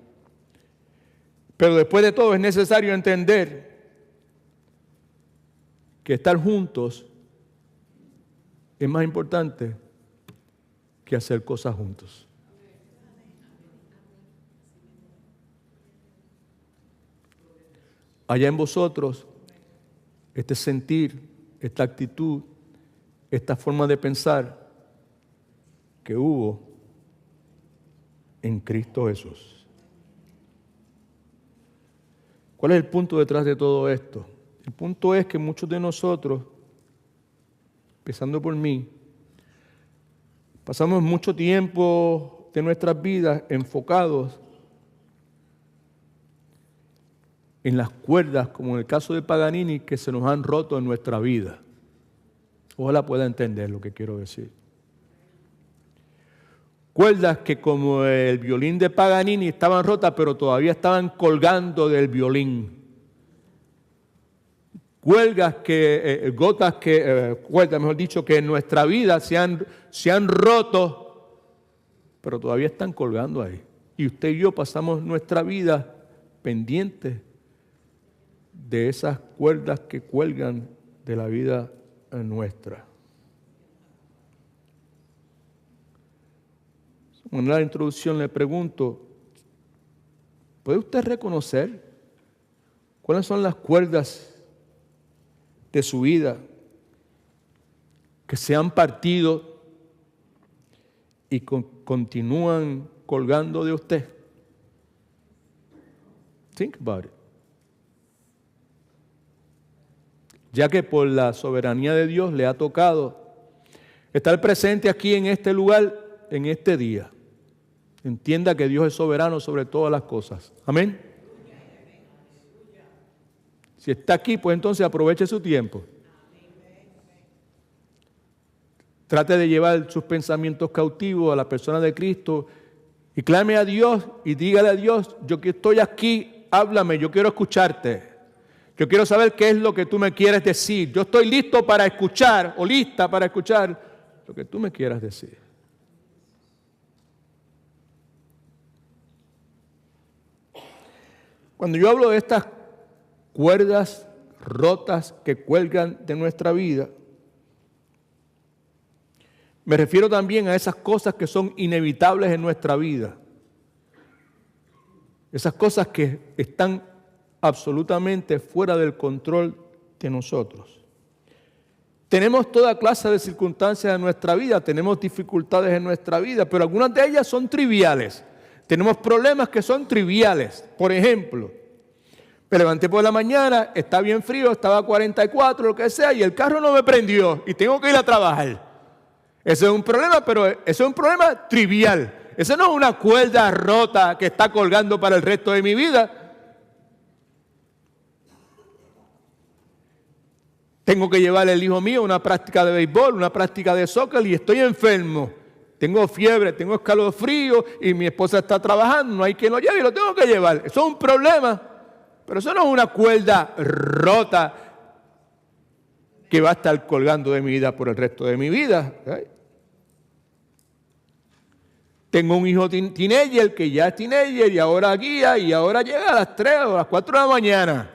Speaker 1: Pero después de todo es necesario entender que estar juntos es más importante que hacer cosas juntos. Allá en vosotros, este sentir, esta actitud, esta forma de pensar que hubo en Cristo Jesús. ¿Cuál es el punto detrás de todo esto? El punto es que muchos de nosotros, empezando por mí, pasamos mucho tiempo de nuestras vidas enfocados en las cuerdas, como en el caso de Paganini, que se nos han roto en nuestra vida. Ojalá pueda entender lo que quiero decir. Cuerdas que como el violín de Paganini estaban rotas, pero todavía estaban colgando del violín. Cuerdas mejor dicho, que en nuestra vida se han roto, pero todavía están colgando ahí. Y usted y yo pasamos nuestra vida pendientes de esas cuerdas que cuelgan de la vida nuestra. En la introducción le pregunto, ¿puede usted reconocer cuáles son las cuerdas de su vida que se han partido y continúan colgando de usted? Think about it. Ya que por la soberanía de Dios le ha tocado estar presente aquí en este lugar, en este día. Entienda que Dios es soberano sobre todas las cosas. Amén. Si está aquí, pues entonces aproveche su tiempo. Trate de llevar sus pensamientos cautivos a la persona de Cristo y clame a Dios y dígale a Dios, yo que estoy aquí, háblame, yo quiero escucharte. Yo quiero saber qué es lo que tú me quieres decir. Yo estoy listo para escuchar o lista para escuchar lo que tú me quieras decir. Cuando yo hablo de estas cuerdas rotas que cuelgan de nuestra vida, me refiero también a esas cosas que son inevitables en nuestra vida. Esas cosas que están absolutamente fuera del control de nosotros. Tenemos toda clase de circunstancias en nuestra vida, tenemos dificultades en nuestra vida, pero algunas de ellas son triviales. Tenemos problemas que son triviales. Por ejemplo, me levanté por la mañana, está bien frío, estaba a 44, lo que sea, y el carro no me prendió y tengo que ir a trabajar. Ese es un problema, pero ese es un problema trivial. Ese no es una cuerda rota que está colgando para el resto de mi vida. Tengo que llevar al hijo mío a una práctica de béisbol, una práctica de soccer y estoy enfermo. tengo fiebre, tengo escalofrío y mi esposa está trabajando, no hay quien lo lleve y lo tengo que llevar. Eso es un problema, pero eso no es una cuerda rota que va a estar colgando de mi vida por el resto de mi vida. Tengo un hijo teenager que ya es teenager y ahora guía y ahora llega a las 3 o a las 4 de la mañana.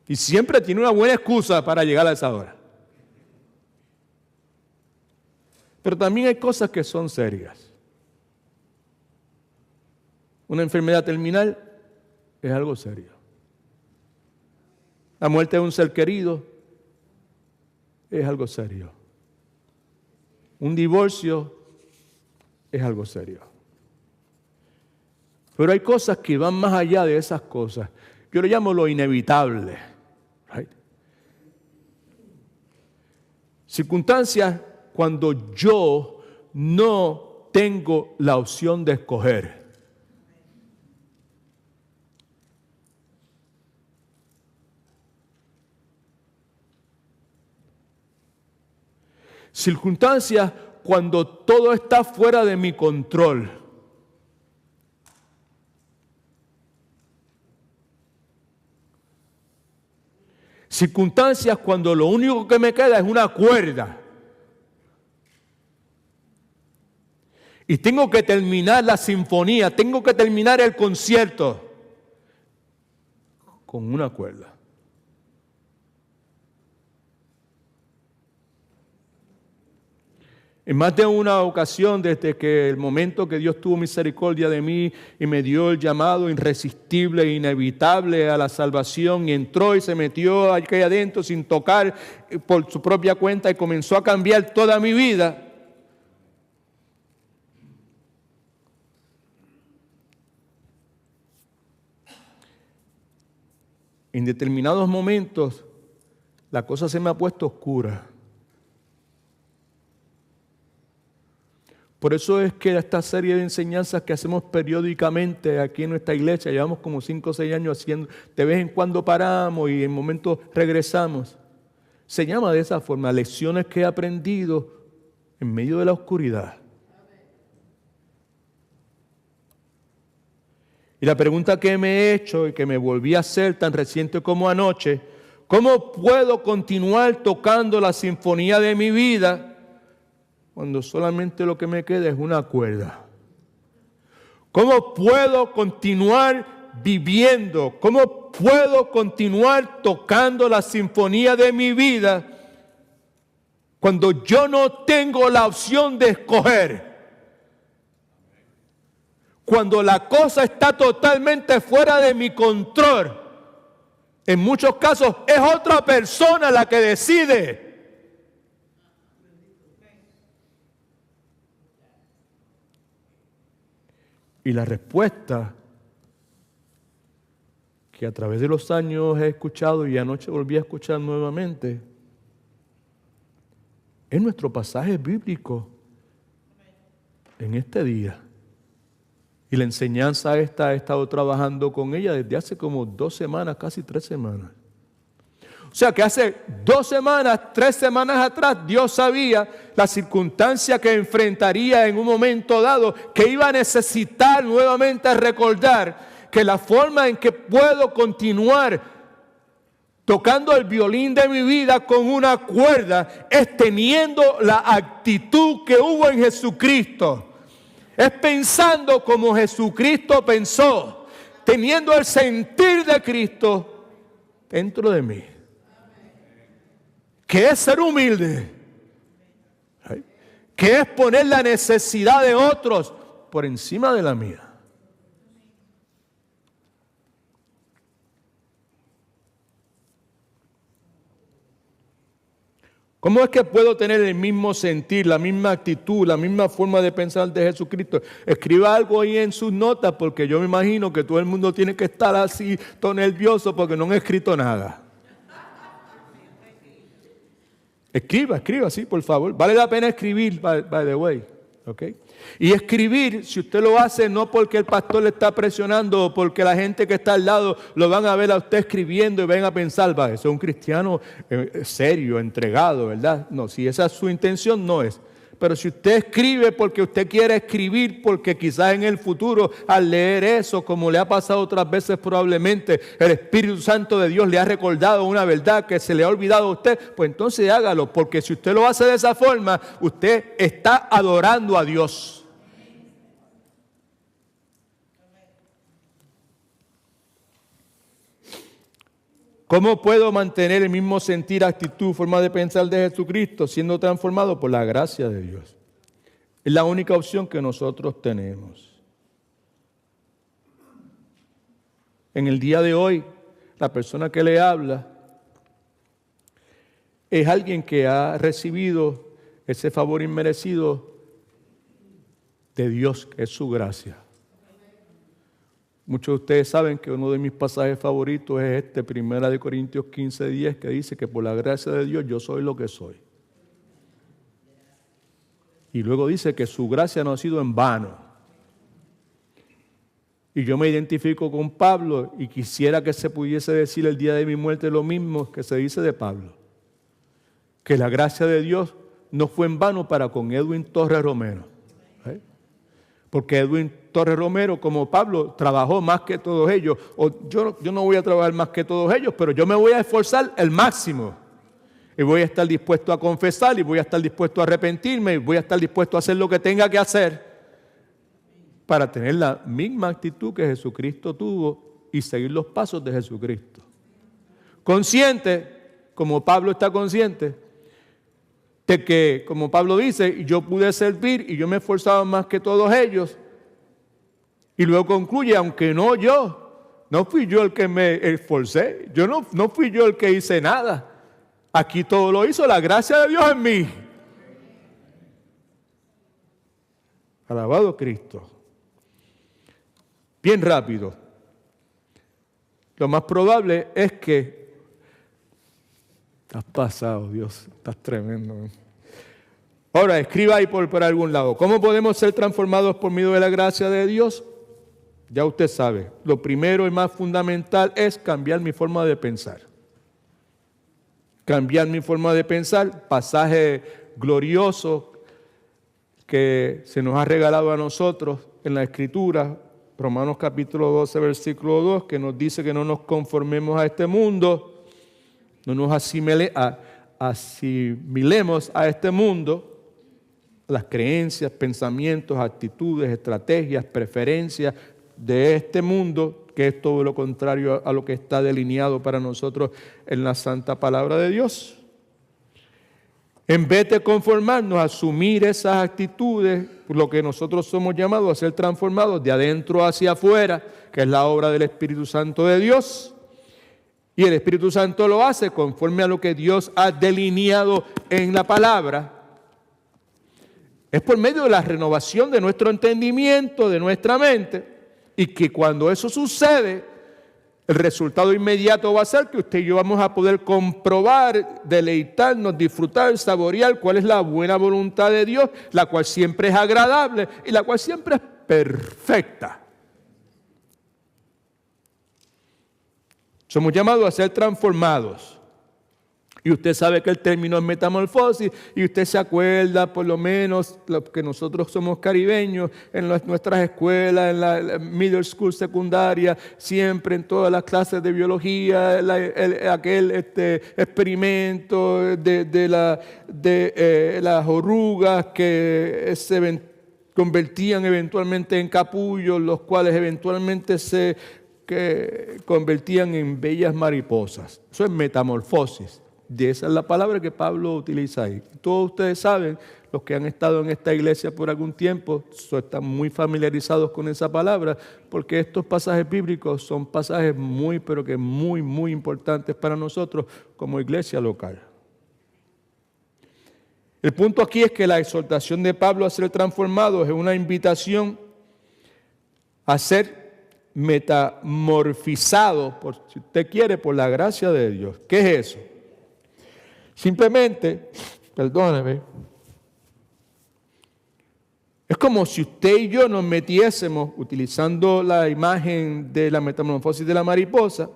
Speaker 1: Y siempre tiene una buena excusa para llegar a esa hora. Pero también hay cosas que son serias. Una enfermedad terminal es algo serio. La muerte de un ser querido es algo serio. Un divorcio es algo serio. Pero hay cosas que van más allá de esas cosas. Yo lo llamo lo inevitable. Right? Circunstancias cuando yo no tengo la opción de escoger. Circunstancias cuando todo está fuera de mi control. Circunstancias cuando lo único que me queda es una cuerda. Y tengo que terminar la sinfonía, tengo que terminar el concierto con una cuerda. En más de una ocasión, desde que el momento que Dios tuvo misericordia de mí y me dio el llamado irresistible e inevitable a la salvación y entró y se metió aquí adentro sin tocar por su propia cuenta y comenzó a cambiar toda mi vida. En determinados momentos, la cosa se me ha puesto oscura. Por eso es que esta serie de enseñanzas que hacemos periódicamente aquí en nuestra iglesia, llevamos como 5 o 6 años haciendo, de vez en cuando paramos y en momentos regresamos, se llama de esa forma, lecciones que he aprendido en medio de la oscuridad. Y la pregunta que me he hecho y que me volví a hacer tan reciente como anoche, ¿cómo puedo continuar tocando la sinfonía de mi vida cuando solamente lo que me queda es una cuerda? ¿Cómo puedo continuar viviendo? ¿Cómo puedo continuar tocando la sinfonía de mi vida cuando yo no tengo la opción de escoger? Cuando la cosa está totalmente fuera de mi control. En muchos casos es otra persona la que decide. Y la respuesta que a través de los años he escuchado y anoche volví a escuchar nuevamente es nuestro pasaje bíblico en este día. Y la enseñanza esta he estado trabajando con ella desde hace como 2 semanas, casi 3 semanas. O sea que hace 2 semanas, 3 semanas atrás, Dios sabía la circunstancia que enfrentaría en un momento dado, que iba a necesitar nuevamente recordar que la forma en que puedo continuar tocando el violín de mi vida con una cuerda es teniendo la actitud que hubo en Jesucristo. Es pensando como Jesucristo pensó, teniendo el sentir de Cristo dentro de mí. Que es ser humilde, que es poner la necesidad de otros por encima de la mía. ¿Cómo es que puedo tener el mismo sentir, la misma actitud, la misma forma de pensar de Jesucristo? Escriba algo ahí en sus notas porque yo me imagino que todo el mundo tiene que estar así, todo nervioso porque no han escrito nada. Escriba, sí, por favor. Vale la pena escribir, by the way. ¿ok? Y escribir, si usted lo hace no porque el pastor le está presionando o porque la gente que está al lado lo van a ver a usted escribiendo y van a pensar, va, eso es un cristiano serio, entregado, ¿verdad? No, si esa es su intención, no es. Pero si usted escribe porque usted quiere escribir, porque quizás en el futuro al leer eso, como le ha pasado otras veces probablemente, el Espíritu Santo de Dios le ha recordado una verdad que se le ha olvidado a usted, pues entonces hágalo, porque si usted lo hace de esa forma, usted está adorando a Dios. ¿Cómo puedo mantener el mismo sentir, actitud, forma de pensar de Jesucristo siendo transformado por la gracia de Dios? Es la única opción que nosotros tenemos. En el día de hoy, la persona que le habla es alguien que ha recibido ese favor inmerecido de Dios, que es su gracia. Muchos de ustedes saben que uno de mis pasajes favoritos es 1 Corintios 15:10, que dice que por la gracia de Dios yo soy lo que soy. Y luego dice que su gracia no ha sido en vano. Y yo me identifico con Pablo y quisiera que se pudiese decir el día de mi muerte lo mismo que se dice de Pablo. Que la gracia de Dios no fue en vano para con Edwin Torres Romero. Porque Edwin Torres Romero, como Pablo, trabajó más que todos ellos. Yo no voy a trabajar más que todos ellos, pero yo me voy a esforzar el máximo. Y voy a estar dispuesto a confesar, y voy a estar dispuesto a arrepentirme, y voy a estar dispuesto a hacer lo que tenga que hacer para tener la misma actitud que Jesucristo tuvo y seguir los pasos de Jesucristo. Consciente, como Pablo está consciente, de que, como Pablo dice, yo pude servir y yo me esforzaba más que todos ellos. Y luego concluye, aunque no fui yo el que me esforcé, no fui yo el que hice nada. Aquí todo lo hizo la gracia de Dios en mí. Alabado Cristo. Bien rápido. Lo más probable es que estás pasado, Dios, estás tremendo. Ahora, escriba ahí por algún lado. ¿Cómo podemos ser transformados por medio de la gracia de Dios? Ya usted sabe. Lo primero y más fundamental es cambiar mi forma de pensar. Cambiar mi forma de pensar. Pasaje glorioso que se nos ha regalado a nosotros en la Escritura. Romanos capítulo 12, versículo 2, que nos dice que no nos conformemos a este mundo, no nos asimilemos a este mundo, las creencias, pensamientos, actitudes, estrategias, preferencias de este mundo, que es todo lo contrario a lo que está delineado para nosotros en la santa palabra de Dios. En vez de conformarnos a asumir esas actitudes, por lo que nosotros somos llamados a ser transformados de adentro hacia afuera, que es la obra del Espíritu Santo de Dios, y el Espíritu Santo lo hace conforme a lo que Dios ha delineado en la palabra, es por medio de la renovación de nuestro entendimiento, de nuestra mente, y que cuando eso sucede, el resultado inmediato va a ser que usted y yo vamos a poder comprobar, deleitarnos, disfrutar, saborear cuál es la buena voluntad de Dios, la cual siempre es agradable y la cual siempre es perfecta. Somos llamados a ser transformados. Y usted sabe que el término es metamorfosis, y usted se acuerda, por lo menos, los que nosotros somos caribeños, en nuestras escuelas, en la middle school, secundaria, siempre en todas las clases de biología, aquel experimento de las orugas que se convertían eventualmente en capullos, los cuales eventualmente se convertían en bellas mariposas. Eso es metamorfosis. Y esa es la palabra que Pablo utiliza ahí. Todos ustedes saben, los que han estado en esta iglesia por algún tiempo, están muy familiarizados con esa palabra, porque estos pasajes bíblicos son pasajes muy, pero que muy, muy importantes para nosotros como iglesia local. El punto aquí es que la exhortación de Pablo a ser transformados es una invitación a ser metamorfizados, si usted quiere, por la gracia de Dios. ¿Qué es eso? Simplemente, perdóneme, Es como si usted y yo nos metiésemos, utilizando la imagen de la metamorfosis de la mariposa,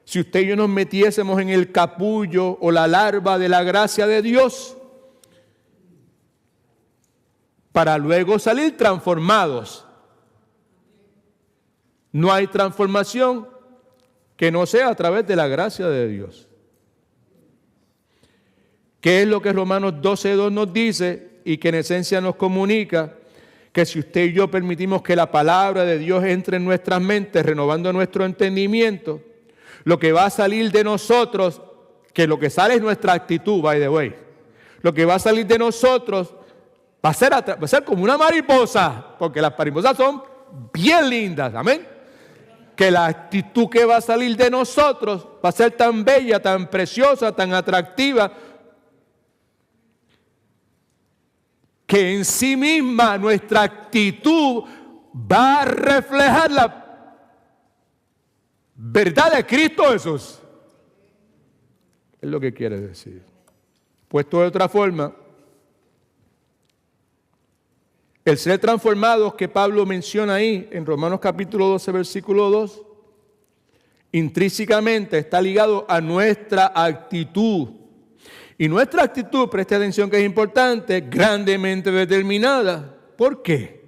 Speaker 1: si usted y yo nos metiésemos en el capullo o la larva de la gracia de Dios, para luego salir transformados. No hay transformación que no sea a través de la gracia de Dios. ¿Qué es lo que Romanos 12:2 nos dice y que en esencia nos comunica? Que si usted y yo permitimos que la palabra de Dios entre en nuestras mentes, renovando nuestro entendimiento, lo que va a salir de nosotros, que lo que sale es nuestra actitud, by the way, lo que va a salir de nosotros va a ser como una mariposa, porque las mariposas son bien lindas, amén. Que la actitud que va a salir de nosotros va a ser tan bella, tan preciosa, tan atractiva, que en sí misma nuestra actitud va a reflejar la verdad de Cristo Jesús. Es lo que quiere decir. Puesto de otra forma, el ser transformados que Pablo menciona ahí en Romanos capítulo 12, versículo 2, intrínsecamente está ligado a nuestra actitud. Y nuestra actitud, preste atención que es importante, grandemente determinada. ¿Por qué?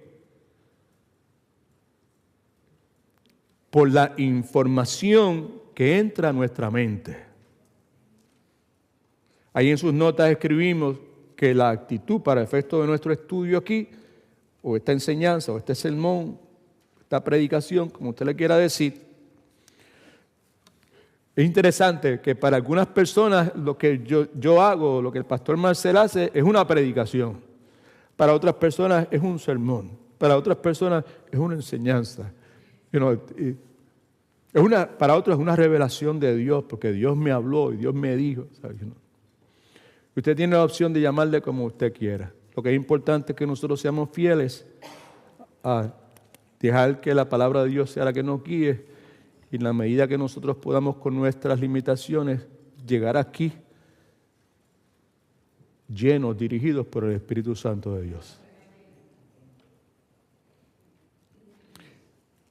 Speaker 1: Por la información que entra a nuestra mente. Ahí en sus notas escribimos que la actitud para efecto de nuestro estudio aquí, o esta enseñanza, o este sermón, esta predicación, como usted le quiera decir, es interesante que para algunas personas lo que yo hago, lo que el pastor Marcel hace, es una predicación. Para otras personas es un sermón. Para otras personas es una enseñanza. Para otros es una revelación de Dios, porque Dios me habló y Dios me dijo. Usted tiene la opción de llamarle como usted quiera. Lo que es importante es que nosotros seamos fieles a dejar que la palabra de Dios sea la que nos guíe. Y en la medida que nosotros podamos con nuestras limitaciones llegar aquí llenos, dirigidos por el Espíritu Santo de Dios.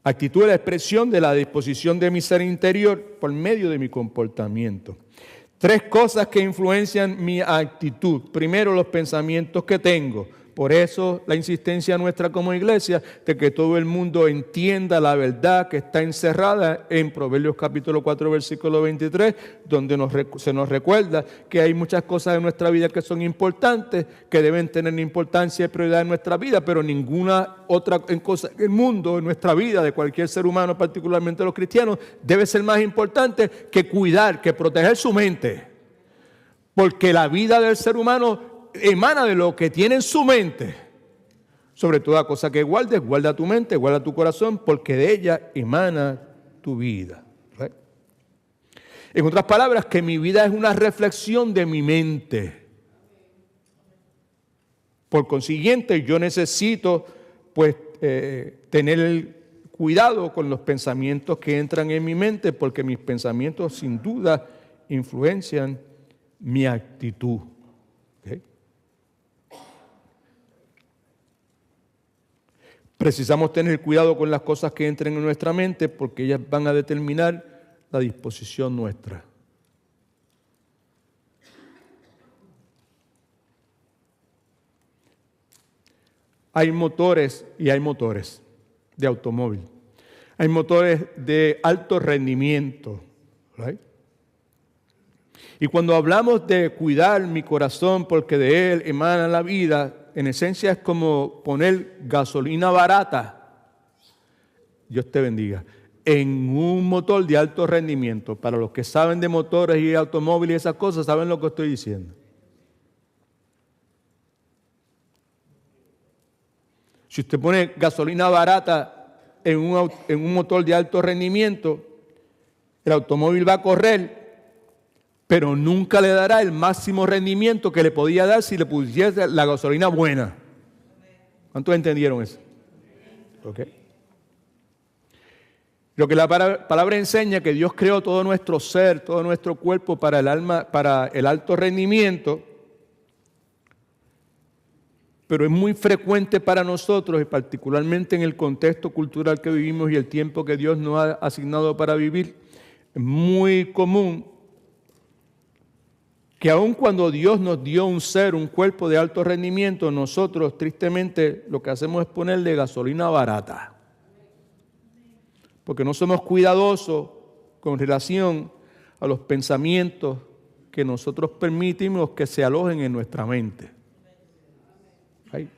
Speaker 1: Actitud es la expresión de la disposición de mi ser interior por medio de mi comportamiento. 3 cosas que influencian mi actitud. Primero, los pensamientos que tengo. Por eso la insistencia nuestra como iglesia de que todo el mundo entienda la verdad que está encerrada en Proverbios capítulo 4, versículo 23, donde se nos recuerda que hay muchas cosas en nuestra vida que son importantes, que deben tener importancia y prioridad en nuestra vida, pero ninguna otra cosa en el mundo, en nuestra vida, de cualquier ser humano, particularmente los cristianos, debe ser más importante que cuidar, que proteger su mente. Porque la vida del ser humano emana de lo que tiene en su mente. Sobre toda cosa que guardes, guarda tu mente, guarda tu corazón, porque de ella emana tu vida. ¿Right? En otras palabras, que mi vida es una reflexión de mi mente. Por consiguiente, yo necesito tener cuidado con los pensamientos que entran en mi mente, porque mis pensamientos sin duda influencian mi actitud. ¿Okay? Precisamos tener cuidado con las cosas que entren en nuestra mente porque ellas van a determinar la disposición nuestra. Hay motores y hay motores de automóvil. Hay motores de alto rendimiento. ¿Right? Y cuando hablamos de cuidar mi corazón porque de él emana la vida, en esencia es como poner gasolina barata, Dios te bendiga, en un motor de alto rendimiento. Para los que saben de motores y automóviles y esas cosas, saben lo que estoy diciendo. Si usted pone gasolina barata en un motor de alto rendimiento, el automóvil va a correr, pero nunca le dará el máximo rendimiento que le podía dar si le pusiese la gasolina buena. ¿Cuántos entendieron eso? Okay. Lo que la palabra enseña que Dios creó todo nuestro ser, todo nuestro cuerpo para el alto rendimiento, pero es muy frecuente para nosotros, y particularmente en el contexto cultural que vivimos y el tiempo que Dios nos ha asignado para vivir, es muy común que aun cuando Dios nos dio un cuerpo de alto rendimiento, nosotros tristemente lo que hacemos es ponerle gasolina barata. Porque no somos cuidadosos con relación a los pensamientos que nosotros permitimos que se alojen en nuestra mente.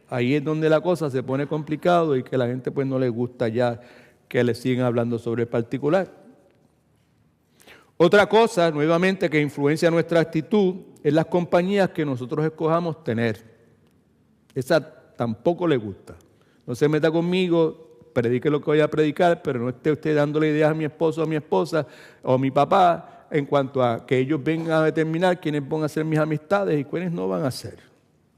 Speaker 1: Ahí es donde la cosa se pone complicado y que a la gente pues no le gusta ya que le sigan hablando sobre el particular. Otra cosa, nuevamente, que influencia nuestra actitud es las compañías que nosotros escojamos tener. Esa tampoco le gusta. No se meta conmigo, predique lo que voy a predicar, pero no esté usted dándole ideas a mi esposo, a mi esposa o a mi papá en cuanto a que ellos vengan a determinar quiénes van a ser mis amistades y quiénes no van a ser.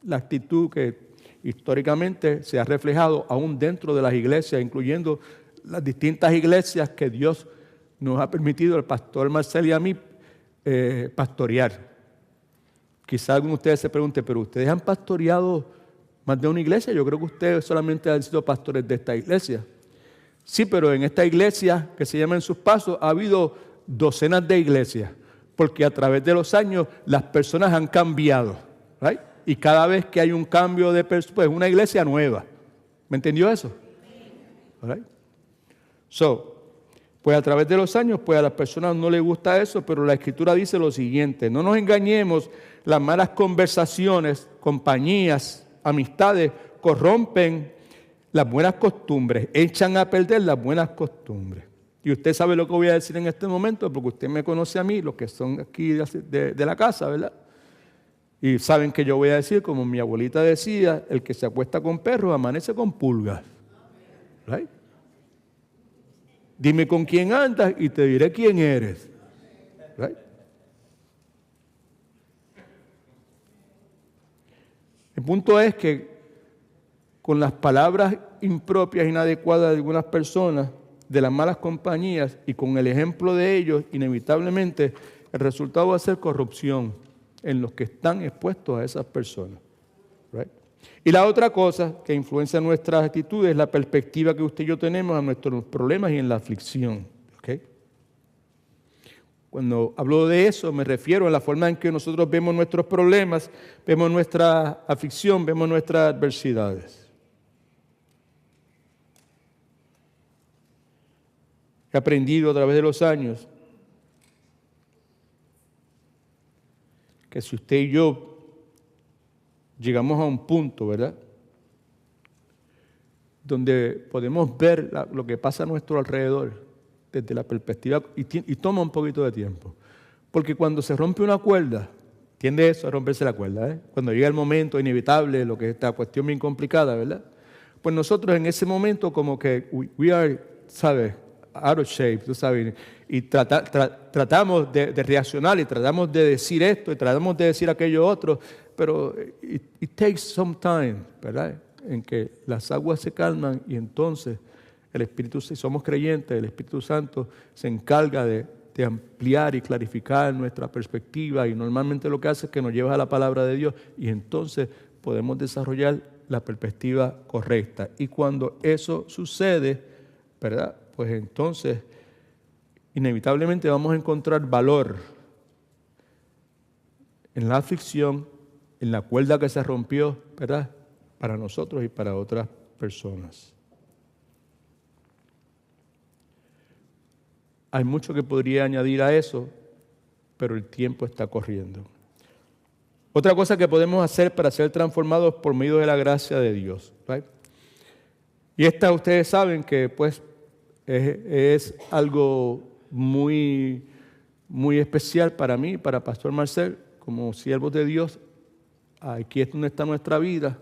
Speaker 1: La actitud que históricamente se ha reflejado aún dentro de las iglesias, incluyendo las distintas iglesias que Dios nos ha permitido al pastor Marcel y a mí pastorear. Quizá alguno de ustedes se pregunte, ¿pero ustedes han pastoreado más de una iglesia? Yo creo que ustedes solamente han sido pastores de esta iglesia. Sí, pero en esta iglesia que se llama En Sus Pasos ha habido docenas de iglesias, porque a través de los años las personas han cambiado, ¿right? Y cada vez que hay un cambio de personas, pues una iglesia nueva. ¿Me entendió eso? ¿Right? Pues a través de los años, pues a las personas no les gusta eso, pero la Escritura dice lo siguiente: no nos engañemos, las malas conversaciones, compañías, amistades corrompen las buenas costumbres, echan a perder las buenas costumbres. Y usted sabe lo que voy a decir en este momento, porque usted me conoce a mí, los que son aquí de la casa, ¿verdad? Y saben que yo voy a decir, como mi abuelita decía, el que se acuesta con perros amanece con pulgas. ¿Right? Dime con quién andas y te diré quién eres. ¿Right? El punto es que con las palabras impropias, inadecuadas de algunas personas, de las malas compañías y con el ejemplo de ellos, inevitablemente el resultado va a ser corrupción en los que están expuestos a esas personas. ¿Right? Y la otra cosa que influencia nuestras actitudes es la perspectiva que usted y yo tenemos a nuestros problemas y en la aflicción. ¿Okay? Cuando hablo de eso me refiero a la forma en que nosotros vemos nuestros problemas, vemos nuestra aflicción, vemos nuestras adversidades. He aprendido a través de los años que si usted y yo llegamos a un punto, ¿verdad?, donde podemos ver lo que pasa a nuestro alrededor desde la perspectiva, y toma un poquito de tiempo. Porque cuando se rompe una cuerda, tiende eso a romperse la cuerda, ¿eh? Cuando llega el momento inevitable, lo que es esta cuestión bien complicada, ¿verdad? Pues nosotros en ese momento como que we are, ¿sabes?, out of shape, tú sabes, y tratamos de reaccionar y tratamos de decir esto y tratamos de decir aquello otro, pero it takes some time, ¿verdad?, en que las aguas se calman y entonces el Espíritu, si somos creyentes, el Espíritu Santo se encarga de ampliar y clarificar nuestra perspectiva, y normalmente lo que hace es que nos lleva a la palabra de Dios y entonces podemos desarrollar la perspectiva correcta. Y cuando eso sucede, ¿verdad?, pues entonces inevitablemente vamos a encontrar valor en la aflicción, en la cuerda que se rompió, ¿verdad?, para nosotros y para otras personas. Hay mucho que podría añadir a eso, pero el tiempo está corriendo. Otra cosa que podemos hacer para ser transformados por medio de la gracia de Dios, ¿right? Y esta ustedes saben que pues es algo muy, muy especial para mí, para Pastor Marcel, como siervos de Dios. Aquí es donde está nuestra vida,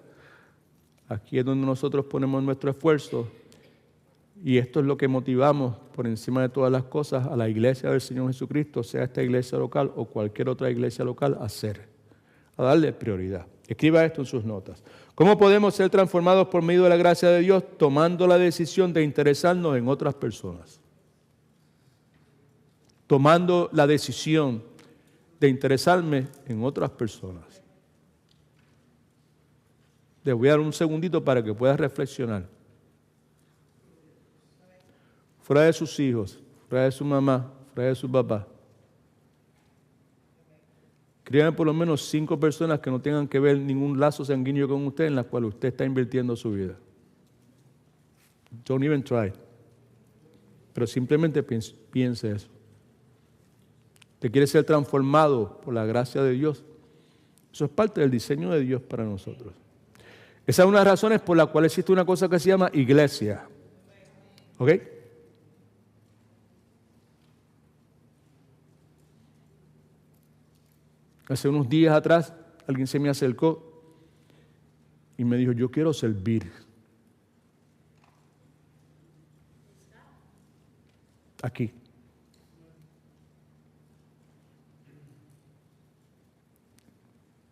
Speaker 1: aquí es donde nosotros ponemos nuestro esfuerzo, y esto es lo que motivamos por encima de todas las cosas a la iglesia del Señor Jesucristo, sea esta iglesia local o cualquier otra iglesia local, a darle prioridad. Escriba esto en sus notas. ¿Cómo podemos ser transformados por medio de la gracia de Dios? Tomando la decisión de interesarnos en otras personas. Tomando la decisión de interesarme en otras personas. Te voy a dar un segundito para que puedas reflexionar. Fuera de sus hijos, fuera de su mamá, fuera de su papá. Críame por lo menos 5 personas que no tengan que ver ningún lazo sanguíneo con usted en las cuales usted está invirtiendo su vida. Don't even try. Pero simplemente piense eso. ¿Te quieres ser transformado por la gracia de Dios? Eso es parte del diseño de Dios para nosotros. Esa es una de las razones por la cual existe una cosa que se llama iglesia. ¿Ok? Hace unos días atrás alguien se me acercó y me dijo, yo quiero servir. Aquí.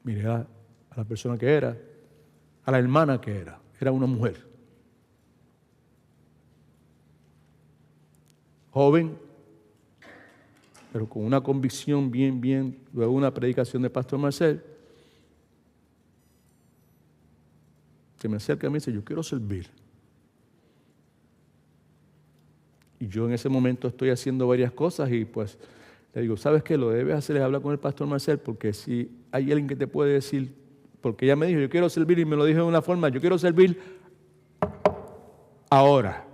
Speaker 1: Miré a la persona que era, a la hermana que era una mujer. Joven, pero con una convicción bien, luego una predicación de Pastor Marcel, se me acerca y me dice, yo quiero servir. Y yo en ese momento estoy haciendo varias cosas y pues le digo, ¿sabes qué? Lo debes hacer es hablar con el Pastor Marcel, porque si hay alguien que te puede decir, porque ella me dijo, yo quiero servir, y me lo dijo de una forma, yo quiero servir ahora.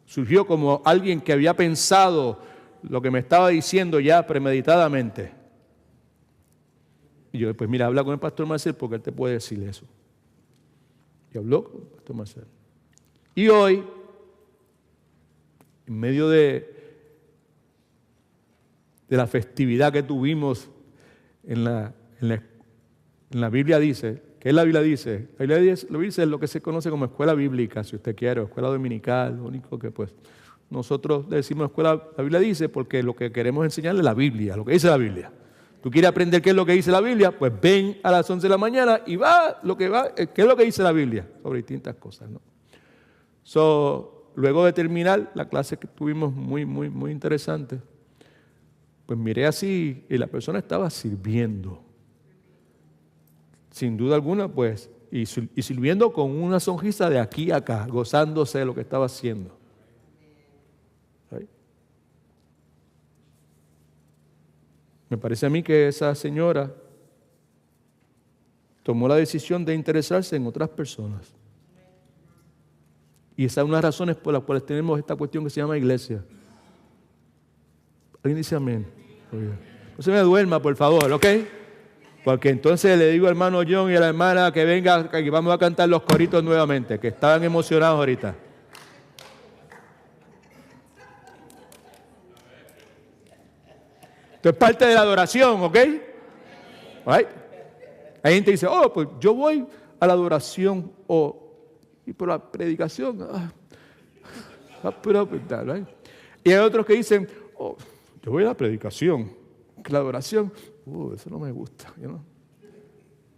Speaker 1: Surgió como alguien que había pensado lo que me estaba diciendo ya premeditadamente. Y yo, pues mira, habla con el Pastor Marcel porque él te puede decir eso. Y habló con el Pastor Marcel. Y hoy, en medio de la festividad que tuvimos en la Biblia dice, ¿qué es la Biblia dice? La Biblia dice lo que se conoce como escuela bíblica, si usted quiere, o escuela dominical, lo único que pues nosotros decimos escuela, la Biblia dice, porque lo que queremos enseñarle es la Biblia, lo que dice la Biblia. ¿Tú quieres aprender qué es lo que dice la Biblia? Pues ven a las 11 de la mañana y ¿qué es lo que dice la Biblia? Sobre distintas cosas, ¿no? Luego de terminar la clase que tuvimos muy interesante, pues miré así y la persona estaba sirviendo. Sin duda alguna, pues, y sirviendo con una sonrisa de aquí a acá, gozándose de lo que estaba haciendo. ¿Sí? Me parece a mí que esa señora tomó la decisión de interesarse en otras personas. Y esa es una de las razones por las cuales tenemos esta cuestión que se llama iglesia. ¿Alguien dice amén? No se me duerma, por favor, ¿ok? Porque entonces le digo al hermano John y a la hermana que venga, que vamos a cantar los coritos nuevamente, que estaban emocionados ahorita. Esto es parte de la adoración, ¿ok? Right? Hay gente que dice, pues yo voy a la adoración y por la predicación. Right? Y hay otros que dicen, yo voy a la predicación, que la adoración, eso no me gusta. ¿No?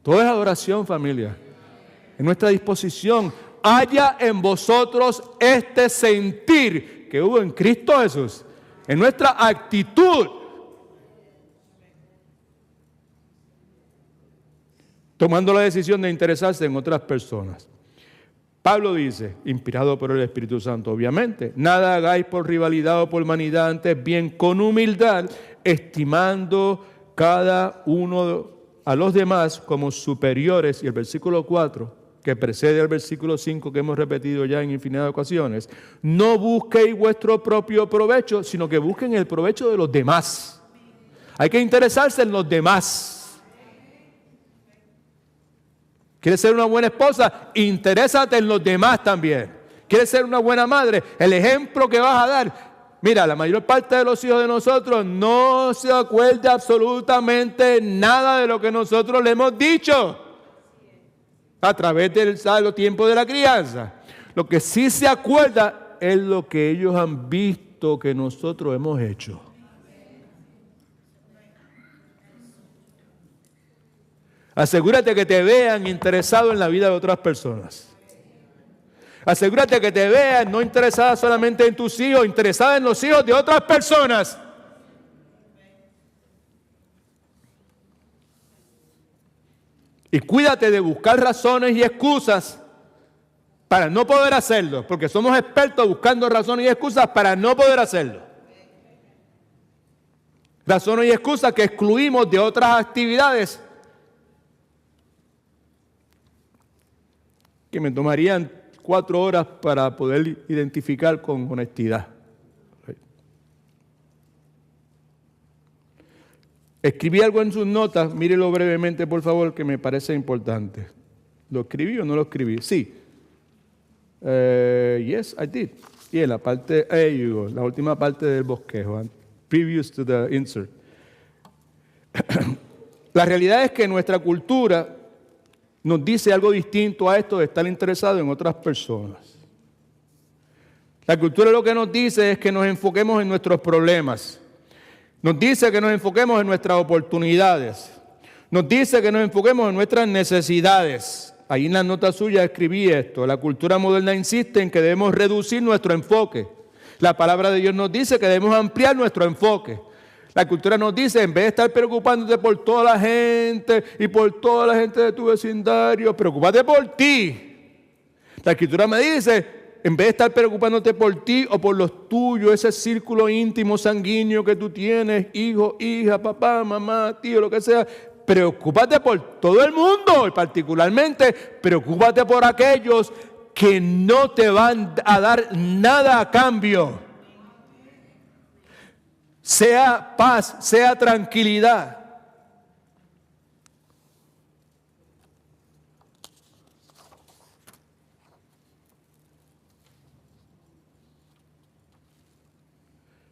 Speaker 1: Todo es adoración, familia. En nuestra disposición, haya en vosotros este sentir que hubo en Cristo Jesús, en nuestra actitud. Tomando la decisión de interesarse en otras personas. Pablo dice, inspirado por el Espíritu Santo, obviamente, nada hagáis por rivalidad o por vanidad, antes bien con humildad, estimando cada uno a los demás como superiores. Y el versículo 4, que precede al versículo 5 que hemos repetido ya en infinidad de ocasiones, no busquéis vuestro propio provecho, sino que busquen el provecho de los demás. Hay que interesarse en los demás. ¿Quieres ser una buena esposa? Interésate en los demás también. ¿Quieres ser una buena madre? El ejemplo que vas a dar. Mira, la mayor parte de los hijos de nosotros no se acuerda absolutamente nada de lo que nosotros le hemos dicho a través del tiempo de la crianza. Lo que sí se acuerda es lo que ellos han visto que nosotros hemos hecho. Asegúrate que te vean interesado en la vida de otras personas. Asegúrate que te vean no interesada solamente en tus hijos, interesada en los hijos de otras personas. Y cuídate de buscar razones y excusas para no poder hacerlo, porque somos expertos buscando razones y excusas para no poder hacerlo. Razones y excusas que excluimos de otras actividades que me tomarían 4 horas para poder identificar con honestidad. Escribí algo en sus notas, mírelo brevemente por favor, que me parece importante. ¿Lo escribí o no lo escribí? Sí. Yes, I did. Y en la parte, la última parte del bosquejo, previous to the insert. La realidad es que nuestra cultura nos dice algo distinto a esto de estar interesado en otras personas. La cultura lo que nos dice es que nos enfoquemos en nuestros problemas. Nos dice que nos enfoquemos en nuestras oportunidades. Nos dice que nos enfoquemos en nuestras necesidades. Ahí en la nota suya escribí esto. La cultura moderna insiste en que debemos reducir nuestro enfoque. La palabra de Dios nos dice que debemos ampliar nuestro enfoque. La cultura nos dice, en vez de estar preocupándote por toda la gente y por toda la gente de tu vecindario, preocúpate por ti. La escritura me dice, en vez de estar preocupándote por ti o por los tuyos, ese círculo íntimo, sanguíneo que tú tienes, hijo, hija, papá, mamá, tío, lo que sea, preocúpate por todo el mundo y particularmente preocúpate por aquellos que no te van a dar nada a cambio. Sea paz, sea tranquilidad.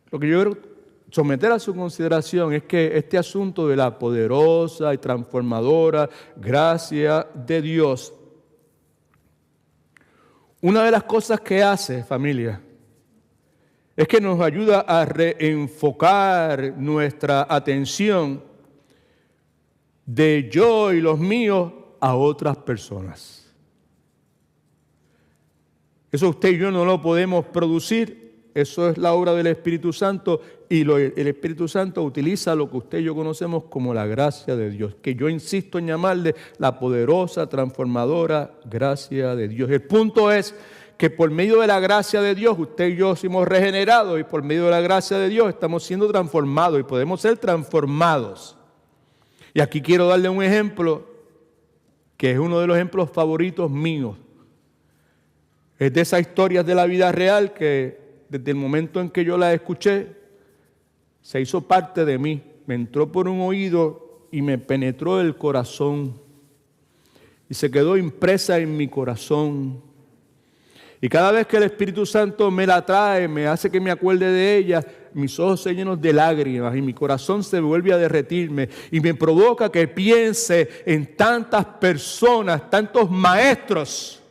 Speaker 1: Lo que yo quiero someter a su consideración es que este asunto de la poderosa y transformadora gracia de Dios, una de las cosas que hace, familia, es que nos ayuda a reenfocar nuestra atención de yo y los míos a otras personas. Eso usted y yo no lo podemos producir. Eso es la obra del Espíritu Santo y el Espíritu Santo utiliza lo que usted y yo conocemos como la gracia de Dios, que yo insisto en llamarle la poderosa, transformadora gracia de Dios. El punto es que por medio de la gracia de Dios, usted y yo somos regenerados y por medio de la gracia de Dios estamos siendo transformados y podemos ser transformados. Y aquí quiero darle un ejemplo que es uno de los ejemplos favoritos míos. Es de esas historias de la vida real que desde el momento en que yo la escuché, se hizo parte de mí, me entró por un oído y me penetró el corazón y se quedó impresa en mi corazón. Y cada vez que el Espíritu Santo me la trae, me hace que me acuerde de ella, mis ojos se llenan de lágrimas y mi corazón se vuelve a derretirme y me provoca que piense en tantas personas, tantos maestros,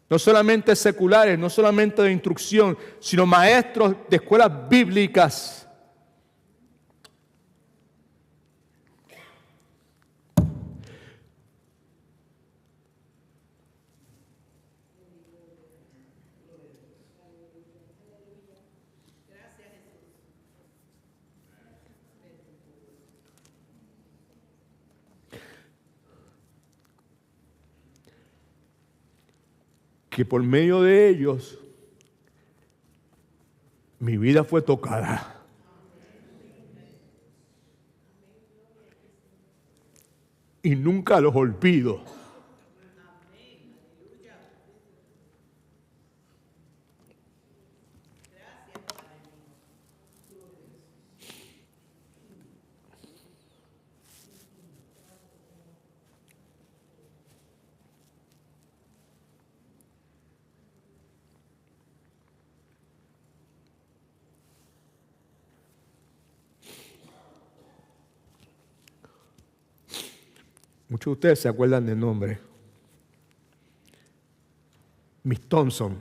Speaker 1: no solamente seculares, no solamente de instrucción, sino maestros de escuelas bíblicas. Que por medio de ellos mi vida fue tocada. Y nunca los olvido. Muchos de ustedes se acuerdan del nombre. Miss Thompson.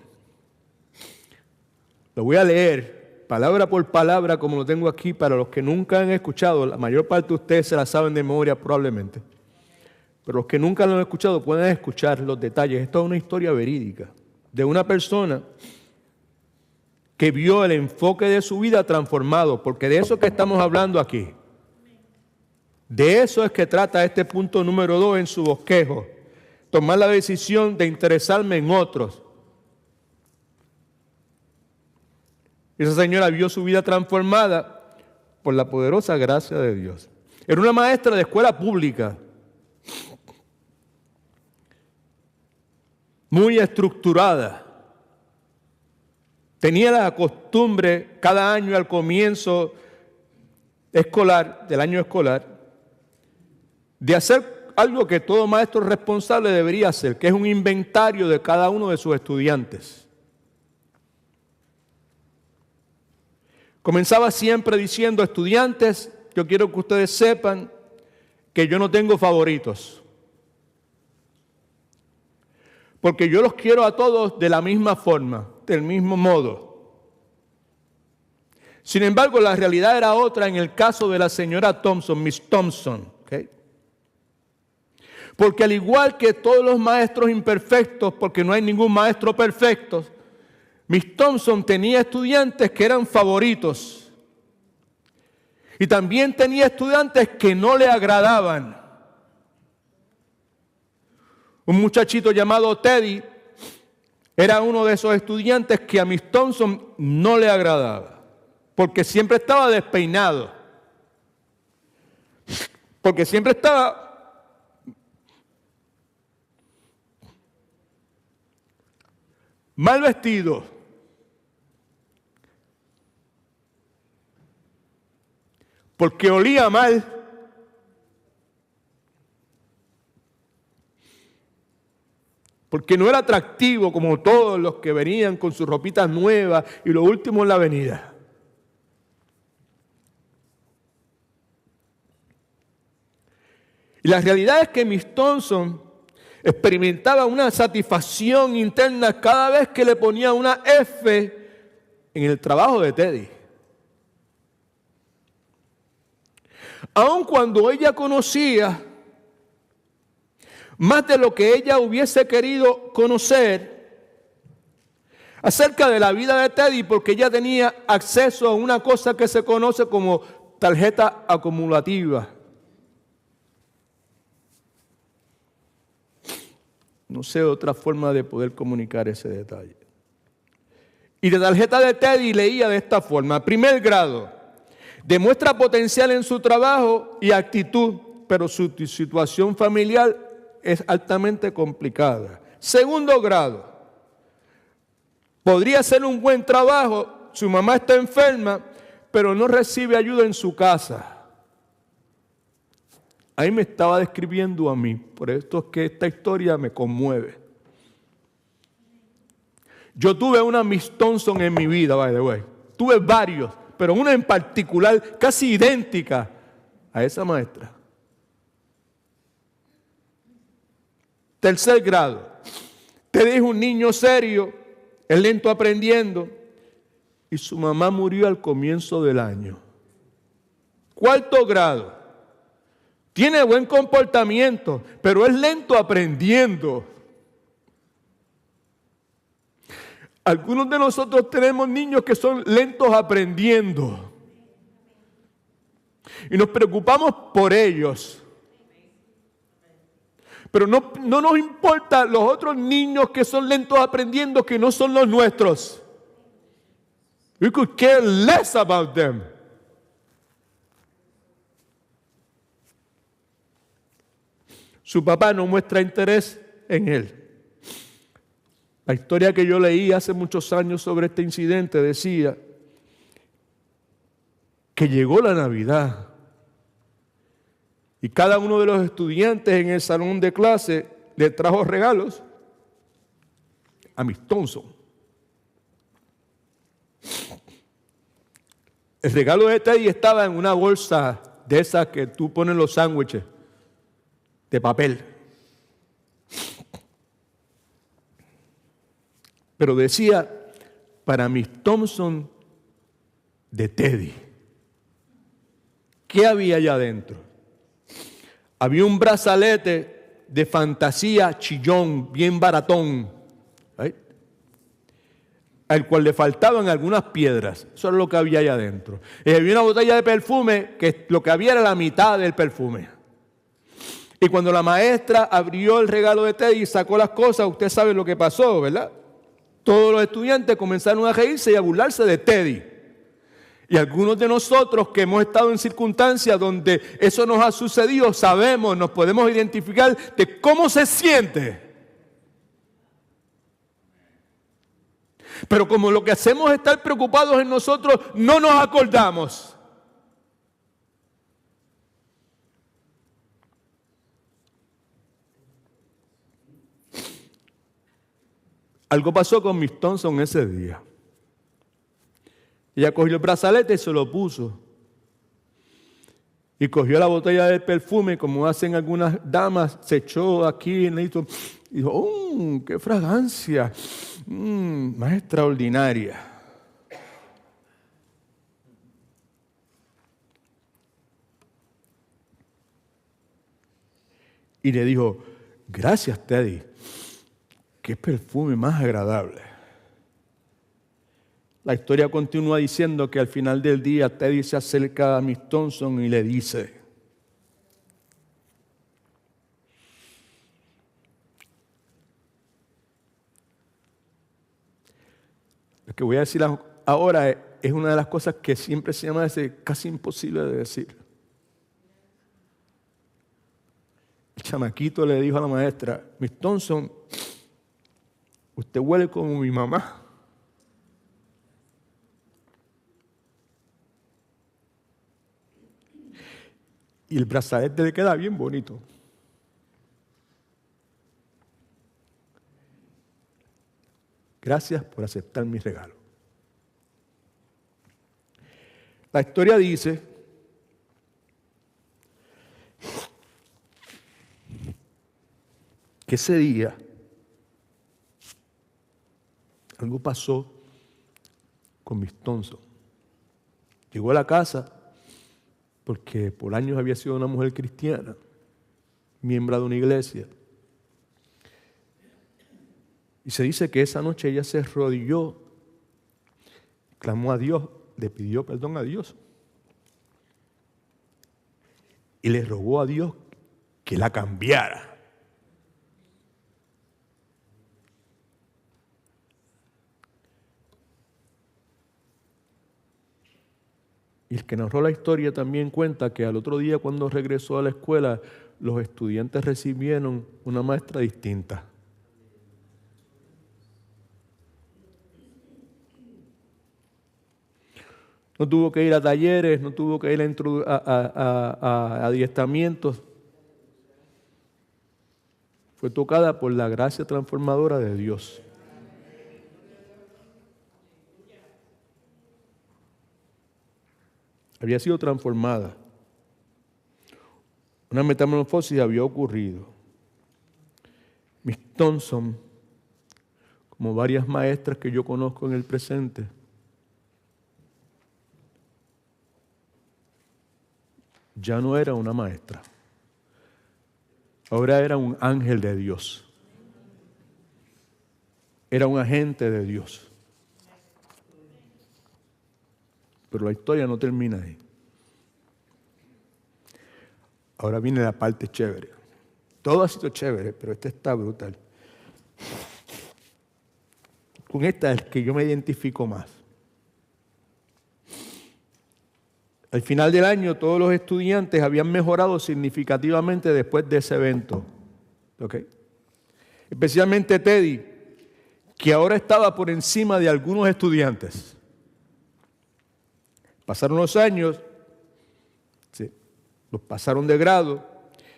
Speaker 1: Lo voy a leer palabra por palabra como lo tengo aquí para los que nunca han escuchado. La mayor parte de ustedes se la saben de memoria probablemente. Pero los que nunca lo han escuchado pueden escuchar los detalles. Esto es una historia verídica de una persona que vio el enfoque de su vida transformado, porque de eso que estamos hablando aquí. De eso es que trata este punto número 2 en su bosquejo. Tomar la decisión de interesarme en otros. Esa señora vio su vida transformada por la poderosa gracia de Dios. Era una maestra de escuela pública, muy estructurada. Tenía la costumbre cada año al comienzo escolar, del año escolar, de hacer algo que todo maestro responsable debería hacer, que es un inventario de cada uno de sus estudiantes. Comenzaba siempre diciendo: estudiantes, yo quiero que ustedes sepan que yo no tengo favoritos, porque yo los quiero a todos de la misma forma, del mismo modo. Sin embargo, la realidad era otra en el caso de la señora Thompson, Miss Thompson, ¿okay? Porque al igual que todos los maestros imperfectos, porque no hay ningún maestro perfecto, Miss Thompson tenía estudiantes que eran favoritos. Y también tenía estudiantes que no le agradaban. Un muchachito llamado Teddy era uno de esos estudiantes que a Miss Thompson no le agradaba, porque siempre estaba despeinado, porque siempre estaba mal vestido, porque olía mal, porque no era atractivo como todos los que venían con sus ropitas nuevas y lo último en la avenida. Y la realidad es que Miss Thompson experimentaba una satisfacción interna cada vez que le ponía una F en el trabajo de Teddy. Aun cuando ella conocía más de lo que ella hubiese querido conocer acerca de la vida de Teddy, porque ella tenía acceso a una cosa que se conoce como tarjeta acumulativa. No sé otra forma de poder comunicar ese detalle. Y de tarjeta de Teddy leía de esta forma: primer grado, demuestra potencial en su trabajo y actitud, pero su situación familiar es altamente complicada. Segundo grado, podría hacer un buen trabajo, su mamá está enferma, pero no recibe ayuda en su casa. Ahí me estaba describiendo a mí, por esto es que esta historia me conmueve. Yo tuve una Miss Thompson en mi vida, by the way. Tuve varios, pero una en particular casi idéntica a esa maestra. Tercer grado, Teddy es un niño serio, es lento aprendiendo y su mamá murió al comienzo del año. Cuarto grado, tiene buen comportamiento, pero es lento aprendiendo. Algunos de nosotros tenemos niños que son lentos aprendiendo y nos preocupamos por ellos. Pero no nos importa los otros niños que son lentos aprendiendo, que no son los nuestros. We could care less about them. Su papá no muestra interés en él. La historia que yo leí hace muchos años sobre este incidente decía que llegó la Navidad y cada uno de los estudiantes en el salón de clase le trajo regalos a Miss Thompson. El regalo de Teddy estaba en una bolsa de esas que tú pones los sándwiches de papel. Pero decía, para Miss Thompson de Teddy. ¿Qué había allá adentro? Había un brazalete de fantasía chillón, bien baratón. ¿Right? al cual le faltaban algunas piedras. Eso era lo que había allá adentro. Y había una botella de perfume que lo que había era la mitad del perfume. Y cuando la maestra abrió el regalo de Teddy y sacó las cosas, usted sabe lo que pasó, ¿verdad? Todos los estudiantes comenzaron a reírse y a burlarse de Teddy. Y algunos de nosotros que hemos estado en circunstancias donde eso nos ha sucedido, sabemos, nos podemos identificar de cómo se siente. Pero como lo que hacemos es estar preocupados en nosotros, no nos acordamos. Algo pasó con Miss Thompson ese día. Ella cogió el brazalete y se lo puso. Y cogió la botella de perfume, como hacen algunas damas, se echó aquí en esto. Y dijo, ¡oh, qué fragancia! Más extraordinaria. Y le dijo, gracias, Teddy. Qué perfume más agradable. La historia continúa diciendo que al final del día Teddy se acerca a Miss Thompson y le dice, lo que voy a decir ahora es una de las cosas que siempre se llama casi imposible de decir. El chamaquito le dijo a la maestra, Miss Thompson, usted huele como mi mamá. Y el brazalete le queda bien bonito. Gracias por aceptar mi regalo. La historia dice que ese día algo pasó con Miss Thompson. Llegó a la casa porque por años había sido una mujer cristiana, miembro de una iglesia. Y se dice que esa noche ella se arrodilló, clamó a Dios, le pidió perdón a Dios. Y le rogó a Dios que la cambiara. Y el que narró la historia también cuenta que al otro día cuando regresó a la escuela, los estudiantes recibieron una maestra distinta. No tuvo que ir a talleres, no tuvo que ir a adiestramientos. Fue tocada por la gracia transformadora de Dios. Había sido transformada. Una metamorfosis había ocurrido. Miss Thompson, como varias maestras que yo conozco en el presente, ya no era una maestra. Ahora era un ángel de Dios. Era un agente de Dios. Pero la historia no termina ahí. Ahora viene la parte chévere. Todo ha sido chévere, pero esta está brutal. Con esta es que yo me identifico más. Al final del año, todos los estudiantes habían mejorado significativamente después de ese evento. ¿Okay? Especialmente Teddy, que ahora estaba por encima de algunos estudiantes. Pasaron los años, sí, los pasaron de grado,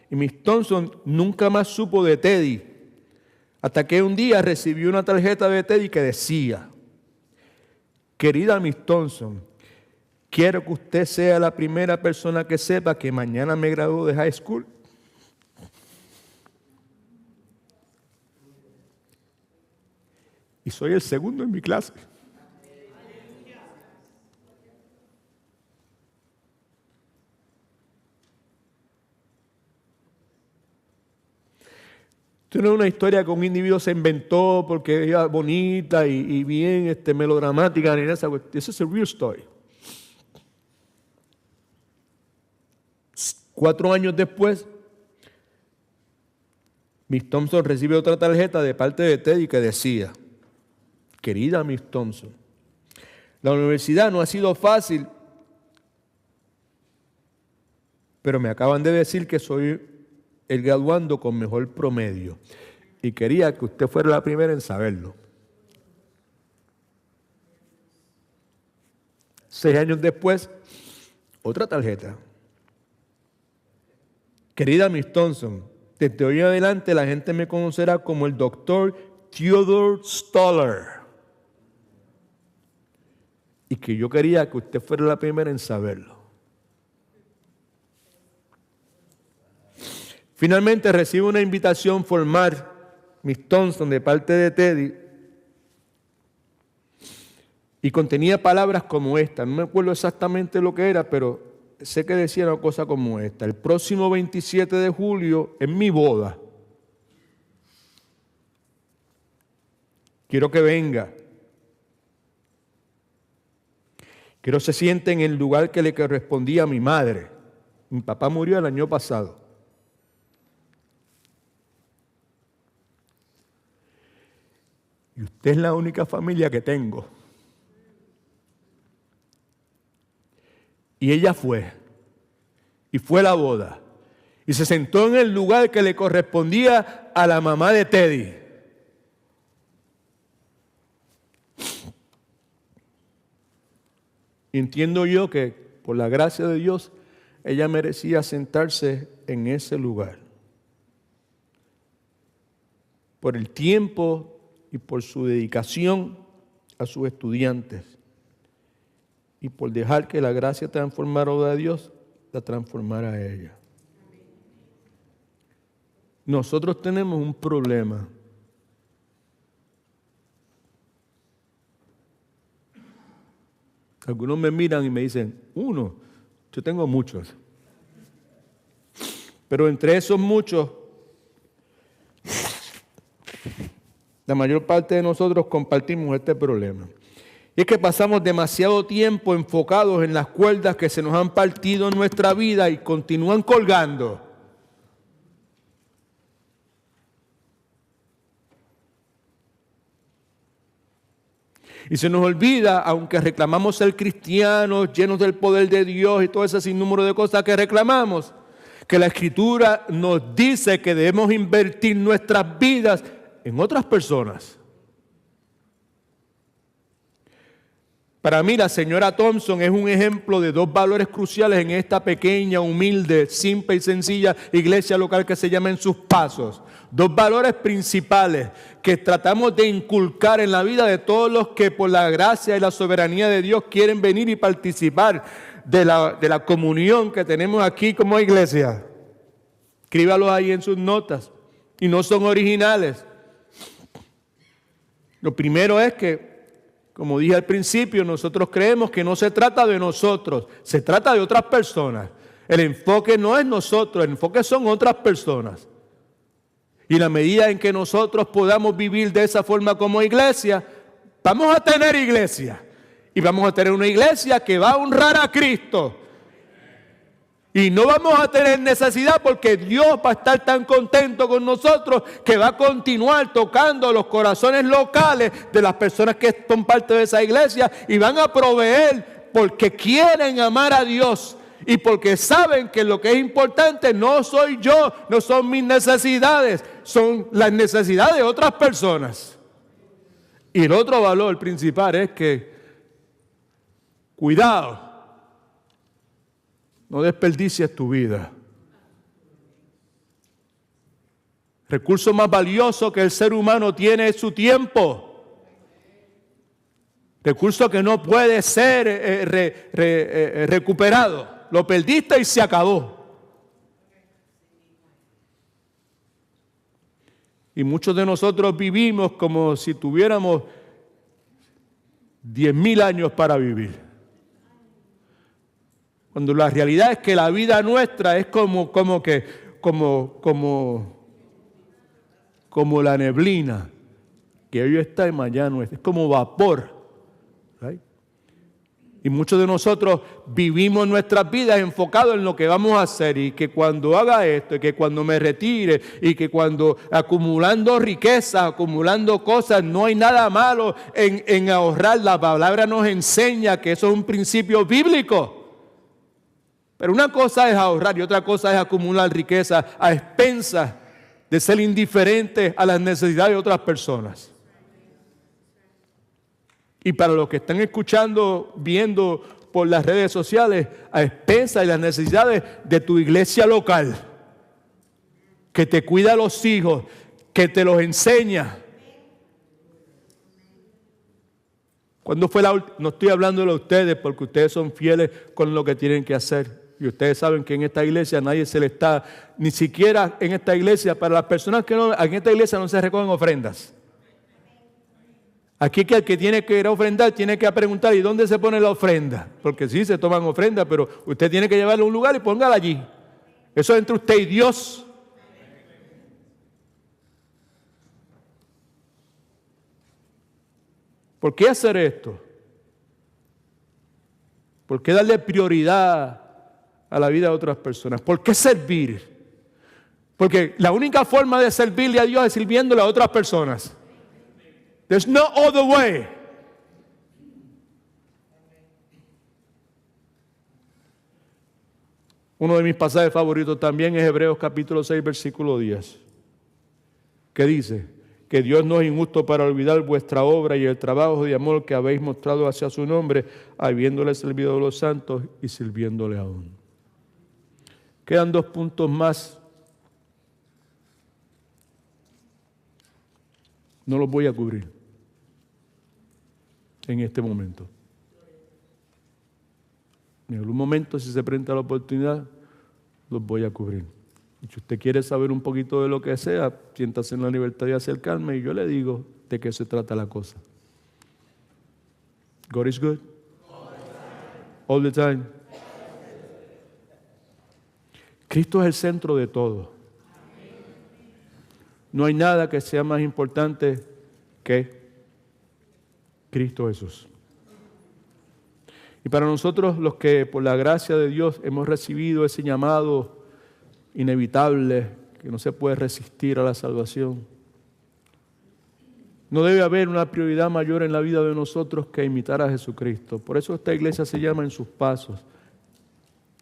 Speaker 1: y Miss Thompson nunca más supo de Teddy, hasta que un día recibió una tarjeta de Teddy que decía, querida Miss Thompson, quiero que usted sea la primera persona que sepa que mañana me gradúo de high school. Y soy el segundo en mi clase.
Speaker 2: Esto no es una historia que un individuo se inventó porque era bonita y bien melodramática ni esa cuestión. This is a real story. 4 años después, Miss Thompson recibe otra tarjeta de parte de Teddy que decía: querida Miss Thompson, la universidad no ha sido fácil, pero me acaban de decir que soy el graduando con mejor promedio y quería que usted fuera la primera en saberlo. 6 años después, otra tarjeta. Querida Miss Thompson, desde hoy en adelante la gente me conocerá como el doctor Theodore Stoller. Y que yo quería que usted fuera la primera en saberlo. Finalmente recibe una invitación formal, Miss Thompson, de parte de Teddy. Y contenía palabras como esta. No me acuerdo exactamente lo que era, pero sé que decía una cosa como esta: el próximo 27 de julio es mi boda. Quiero que venga. Quiero que se siente en el lugar que le correspondía a mi madre. Mi papá murió el año pasado. Y usted es la única familia que tengo. Y ella fue. Y fue a la boda. Y se sentó en el lugar que le correspondía a la mamá de Teddy. Y entiendo yo que, por la gracia de Dios, ella merecía sentarse en ese lugar. Por el tiempo y por su dedicación a sus estudiantes. Y por dejar que la gracia transformara de Dios, la transformara a ella. Nosotros tenemos un problema. Algunos me miran y me dicen: uno, yo tengo muchos. Pero entre esos muchos, la mayor parte de nosotros compartimos este problema. Y es que pasamos demasiado tiempo enfocados en las cuerdas que se nos han partido en nuestra vida y continúan colgando. Y se nos olvida, aunque reclamamos ser cristianos, llenos del poder de Dios y todo ese sinnúmero de cosas que reclamamos, que la Escritura nos dice que debemos invertir nuestras vidas en otras personas. Para mí, la señora Thompson es un ejemplo de 2 valores cruciales en esta pequeña, humilde, simple y sencilla iglesia local que se llama En Sus Pasos. 2 valores principales que tratamos de inculcar en la vida de todos los que por la gracia y la soberanía de Dios quieren venir y participar de la comunión que tenemos aquí como iglesia. Escríbalos ahí en sus notas. Y no son originales. Lo primero es que, como dije al principio, nosotros creemos que no se trata de nosotros, se trata de otras personas. El enfoque no es nosotros, el enfoque son otras personas. Y la medida en que nosotros podamos vivir de esa forma como iglesia, vamos a tener iglesia. Y vamos a tener una iglesia que va a honrar a Cristo. Y no vamos a tener necesidad porque Dios va a estar tan contento con nosotros que va a continuar tocando los corazones locales de las personas que son parte de esa iglesia y van a proveer porque quieren amar a Dios y porque saben que lo que es importante no soy yo, no son mis necesidades, son las necesidades de otras personas. Y el otro valor principal es que, cuidado, no desperdicies tu vida. El recurso más valioso que el ser humano tiene es su tiempo. Recurso que no puede ser recuperado. Lo perdiste y se acabó. Y muchos de nosotros vivimos como si tuviéramos 10,000 años para vivir. Cuando la realidad es que la vida nuestra es como como la neblina, que hoy está y mañana no está. Es como vapor. ¿Right? Y muchos de nosotros vivimos nuestras vidas enfocados en lo que vamos a hacer, y que cuando haga esto, y que cuando me retire, y que cuando acumulando riquezas, acumulando cosas, no hay nada malo en ahorrar. La palabra nos enseña que eso es un principio bíblico. Pero una cosa es ahorrar y otra cosa es acumular riqueza a expensas de ser indiferente a las necesidades de otras personas. Y para los que están escuchando, viendo por las redes sociales, a expensas de las necesidades de tu iglesia local, que te cuida a los hijos, que te los enseña. ¿Cuándo fue la última? No estoy hablándolo a ustedes porque ustedes son fieles con lo que tienen que hacer. Y ustedes saben que en esta iglesia nadie se le está, ni siquiera en esta iglesia, para las personas que no, en esta iglesia no se recogen ofrendas. Aquí que el que tiene que ir a ofrendar tiene que preguntar, ¿y dónde se pone la ofrenda? Porque sí se toman ofrendas, pero usted tiene que llevarla a un lugar y póngala allí. Eso es entre usted y Dios. ¿Por qué hacer esto? ¿Por qué darle prioridad a la vida de otras personas? ¿Por qué servir? Porque la única forma de servirle a Dios es sirviéndole a otras personas. There's no other way. Uno de mis pasajes favoritos también es Hebreos capítulo 6, versículo 10, que dice que Dios no es injusto para olvidar vuestra obra y el trabajo de amor que habéis mostrado hacia su nombre, habiéndole servido a los santos y sirviéndole aún. Quedan 2 puntos más. No los voy a cubrir en este momento. En algún momento, si se presenta la oportunidad, los voy a cubrir. Y si usted quiere saber un poquito de lo que sea, siéntase en la libertad de acercarme y yo le digo de qué se trata la cosa. God is good. All the time. Cristo es el centro de todo. No hay nada que sea más importante que Cristo Jesús. Y para nosotros, los que por la gracia de Dios hemos recibido ese llamado inevitable, que no se puede resistir a la salvación, no debe haber una prioridad mayor en la vida de nosotros que imitar a Jesucristo. Por eso esta iglesia se llama En sus pasos.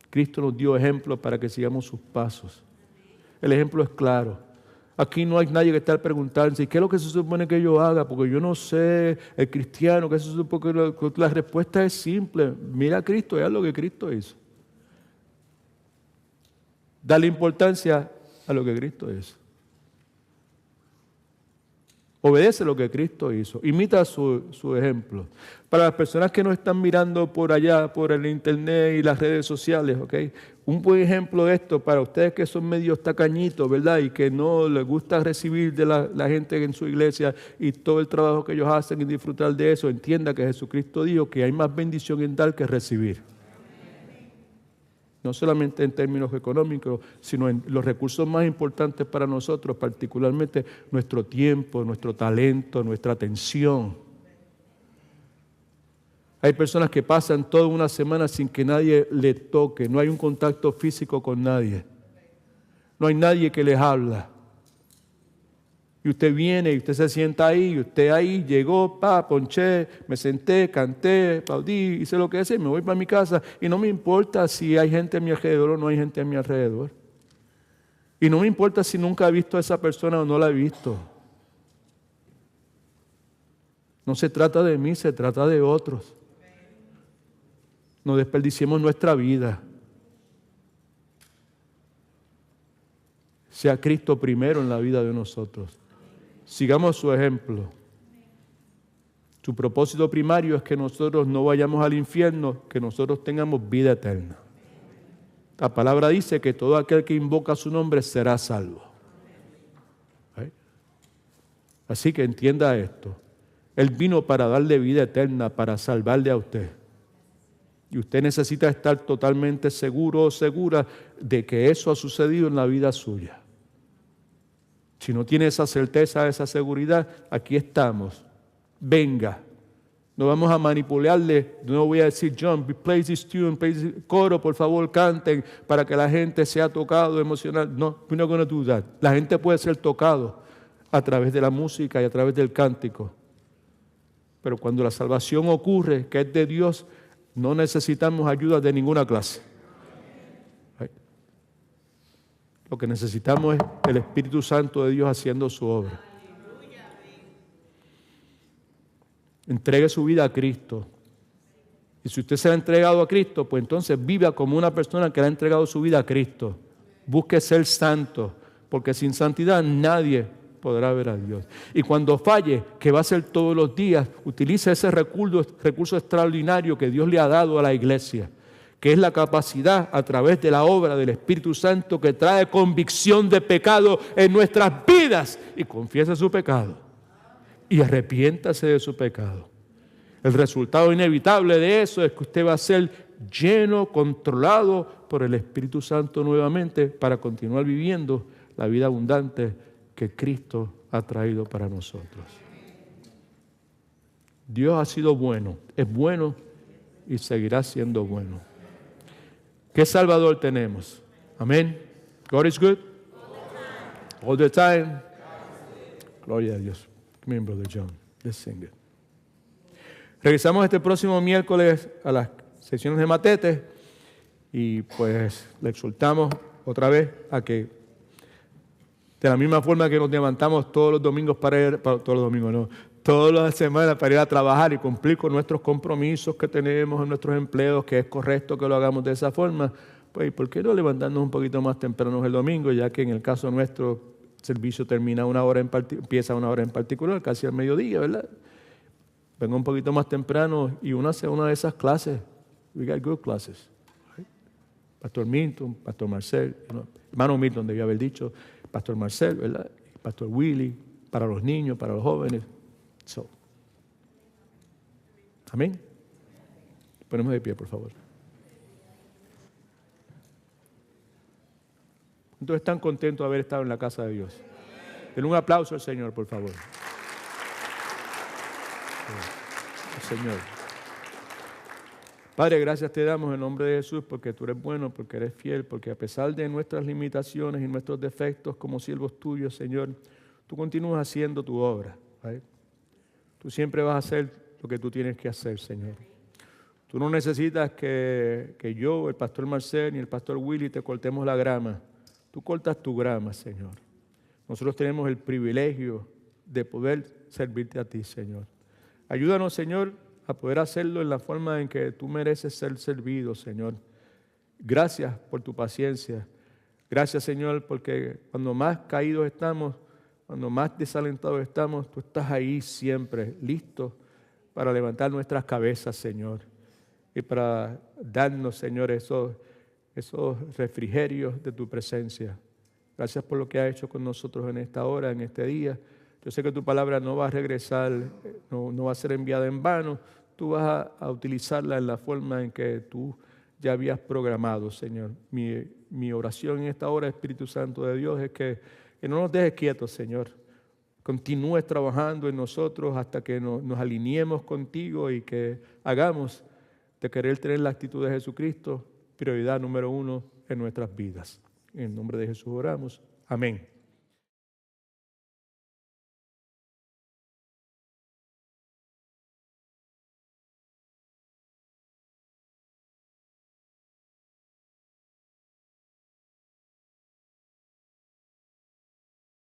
Speaker 2: Cristo nos dio ejemplo para que sigamos sus pasos. El ejemplo es claro. Aquí no hay nadie que esté preguntándose, ¿qué es lo que se supone que yo haga? Porque yo no sé, el cristiano, ¿qué se supone que la respuesta es simple? Mira a Cristo y haz lo que Cristo hizo. Dale importancia a lo que Cristo hizo. Obedece lo que Cristo hizo. Imita su ejemplo. Para las personas que nos están mirando por allá, por el internet y las redes sociales, ¿ok? Un buen ejemplo de esto para ustedes que son medios tacañitos, ¿verdad? Y que no les gusta recibir de la gente en su iglesia y todo el trabajo que ellos hacen y disfrutar de eso. Entienda que Jesucristo dijo que hay más bendición en dar que recibir. No solamente en términos económicos, sino en los recursos más importantes para nosotros, particularmente nuestro tiempo, nuestro talento, nuestra atención. Hay personas que pasan toda una semana sin que nadie le toque, no hay un contacto físico con nadie, no hay nadie que les habla. Y usted viene y usted se sienta ahí, y usted ahí llegó, ponché, me senté, canté, aplaudí, hice lo que hice, me voy para mi casa y no me importa si hay gente a mi alrededor o no hay gente a mi alrededor. Y no me importa si nunca he visto a esa persona o no la he visto. No se trata de mí, se trata de otros. No desperdiciemos nuestra vida. Sea Cristo primero en la vida de nosotros. Sigamos su ejemplo. Su propósito primario es que nosotros no vayamos al infierno, que nosotros tengamos vida eterna. La palabra dice que todo aquel que invoca su nombre será salvo. ¿Eh? Así que entienda esto. Él vino para darle vida eterna, para salvarle a usted. Y usted necesita estar totalmente seguro o segura de que eso ha sucedido en la vida suya. Si no tiene esa certeza, esa seguridad, aquí estamos. Venga. No vamos a manipularle. No voy a decir, John, play this tune, play this coro, por favor, canten para que la gente sea tocado emocional. No, we're not going to do that. La gente puede ser tocado a través de la música y a través del cántico. Pero cuando la salvación ocurre, que es de Dios, no necesitamos ayuda de ninguna clase. Lo que necesitamos es el Espíritu Santo de Dios haciendo su obra. Entregue su vida a Cristo. Y si usted se ha entregado a Cristo, pues entonces viva como una persona que le ha entregado su vida a Cristo. Busque ser santo, porque sin santidad nadie podrá ver a Dios. Y cuando falle, que va a ser todos los días, utilice ese recurso extraordinario que Dios le ha dado a la iglesia, que es la capacidad a través de la obra del Espíritu Santo que trae convicción de pecado en nuestras vidas, y confiese su pecado y arrepiéntase de su pecado. El resultado inevitable de eso es que usted va a ser lleno, controlado por el Espíritu Santo nuevamente para continuar viviendo la vida abundante que Cristo ha traído para nosotros. Dios ha sido bueno, es bueno y seguirá siendo bueno. ¿Qué Salvador tenemos? Amén. God is good. All the time. Gloria a Dios. Come on, Brother John. Let's sing it. Regresamos este próximo miércoles a las sesiones de Matete y pues le exhortamos otra vez a que de la misma forma que nos levantamos todos los domingos todas las semanas para ir a trabajar y cumplir con nuestros compromisos que tenemos en nuestros empleos, que es correcto que lo hagamos de esa forma, pues ¿por qué no levantarnos un poquito más temprano el domingo, ya que en el caso nuestro el servicio termina empieza a una hora en particular, casi al mediodía, ¿verdad? Venga un poquito más temprano y únase a una de esas clases. We got good classes. Right? Pastor Milton, Pastor Marcel, hermano Milton debía haber dicho, Pastor Marcel, ¿verdad? Pastor Willy, para los niños, para los jóvenes. So. Amén. Ponemos de pie, por favor. ¿Cuántos están contentos de haber estado en la casa de Dios? Denle un aplauso al Señor, por favor. Señor. Padre, gracias te damos en nombre de Jesús porque tú eres bueno, porque eres fiel, porque a pesar de nuestras limitaciones y nuestros defectos como siervos tuyos, Señor, tú continúas haciendo tu obra. ¿Right? Tú siempre vas a hacer lo que tú tienes que hacer, Señor. Tú no necesitas que yo, el pastor Marcel ni el pastor Willy te cortemos la grama. Tú cortas tu grama, Señor. Nosotros tenemos el privilegio de poder servirte a ti, Señor. Ayúdanos, Señor, a poder hacerlo en la forma en que tú mereces ser servido, Señor. Gracias por tu paciencia. Gracias, Señor, porque cuando más caídos estamos, cuando más desalentados estamos, tú estás ahí siempre, listo para levantar nuestras cabezas, Señor. Y para darnos, Señor, esos refrigerios de tu presencia. Gracias por lo que has hecho con nosotros en esta hora, en este día. Yo sé que tu palabra no va a regresar, no va a ser enviada en vano. Tú vas a utilizarla en la forma en que tú ya habías programado, Señor. Mi oración en esta hora, Espíritu Santo de Dios, es que no nos dejes quietos, Señor. Continúes trabajando en nosotros hasta que nos alineemos contigo y que hagamos de querer tener la actitud de Jesucristo prioridad número 1 en nuestras vidas. En el nombre de Jesús oramos. Amén.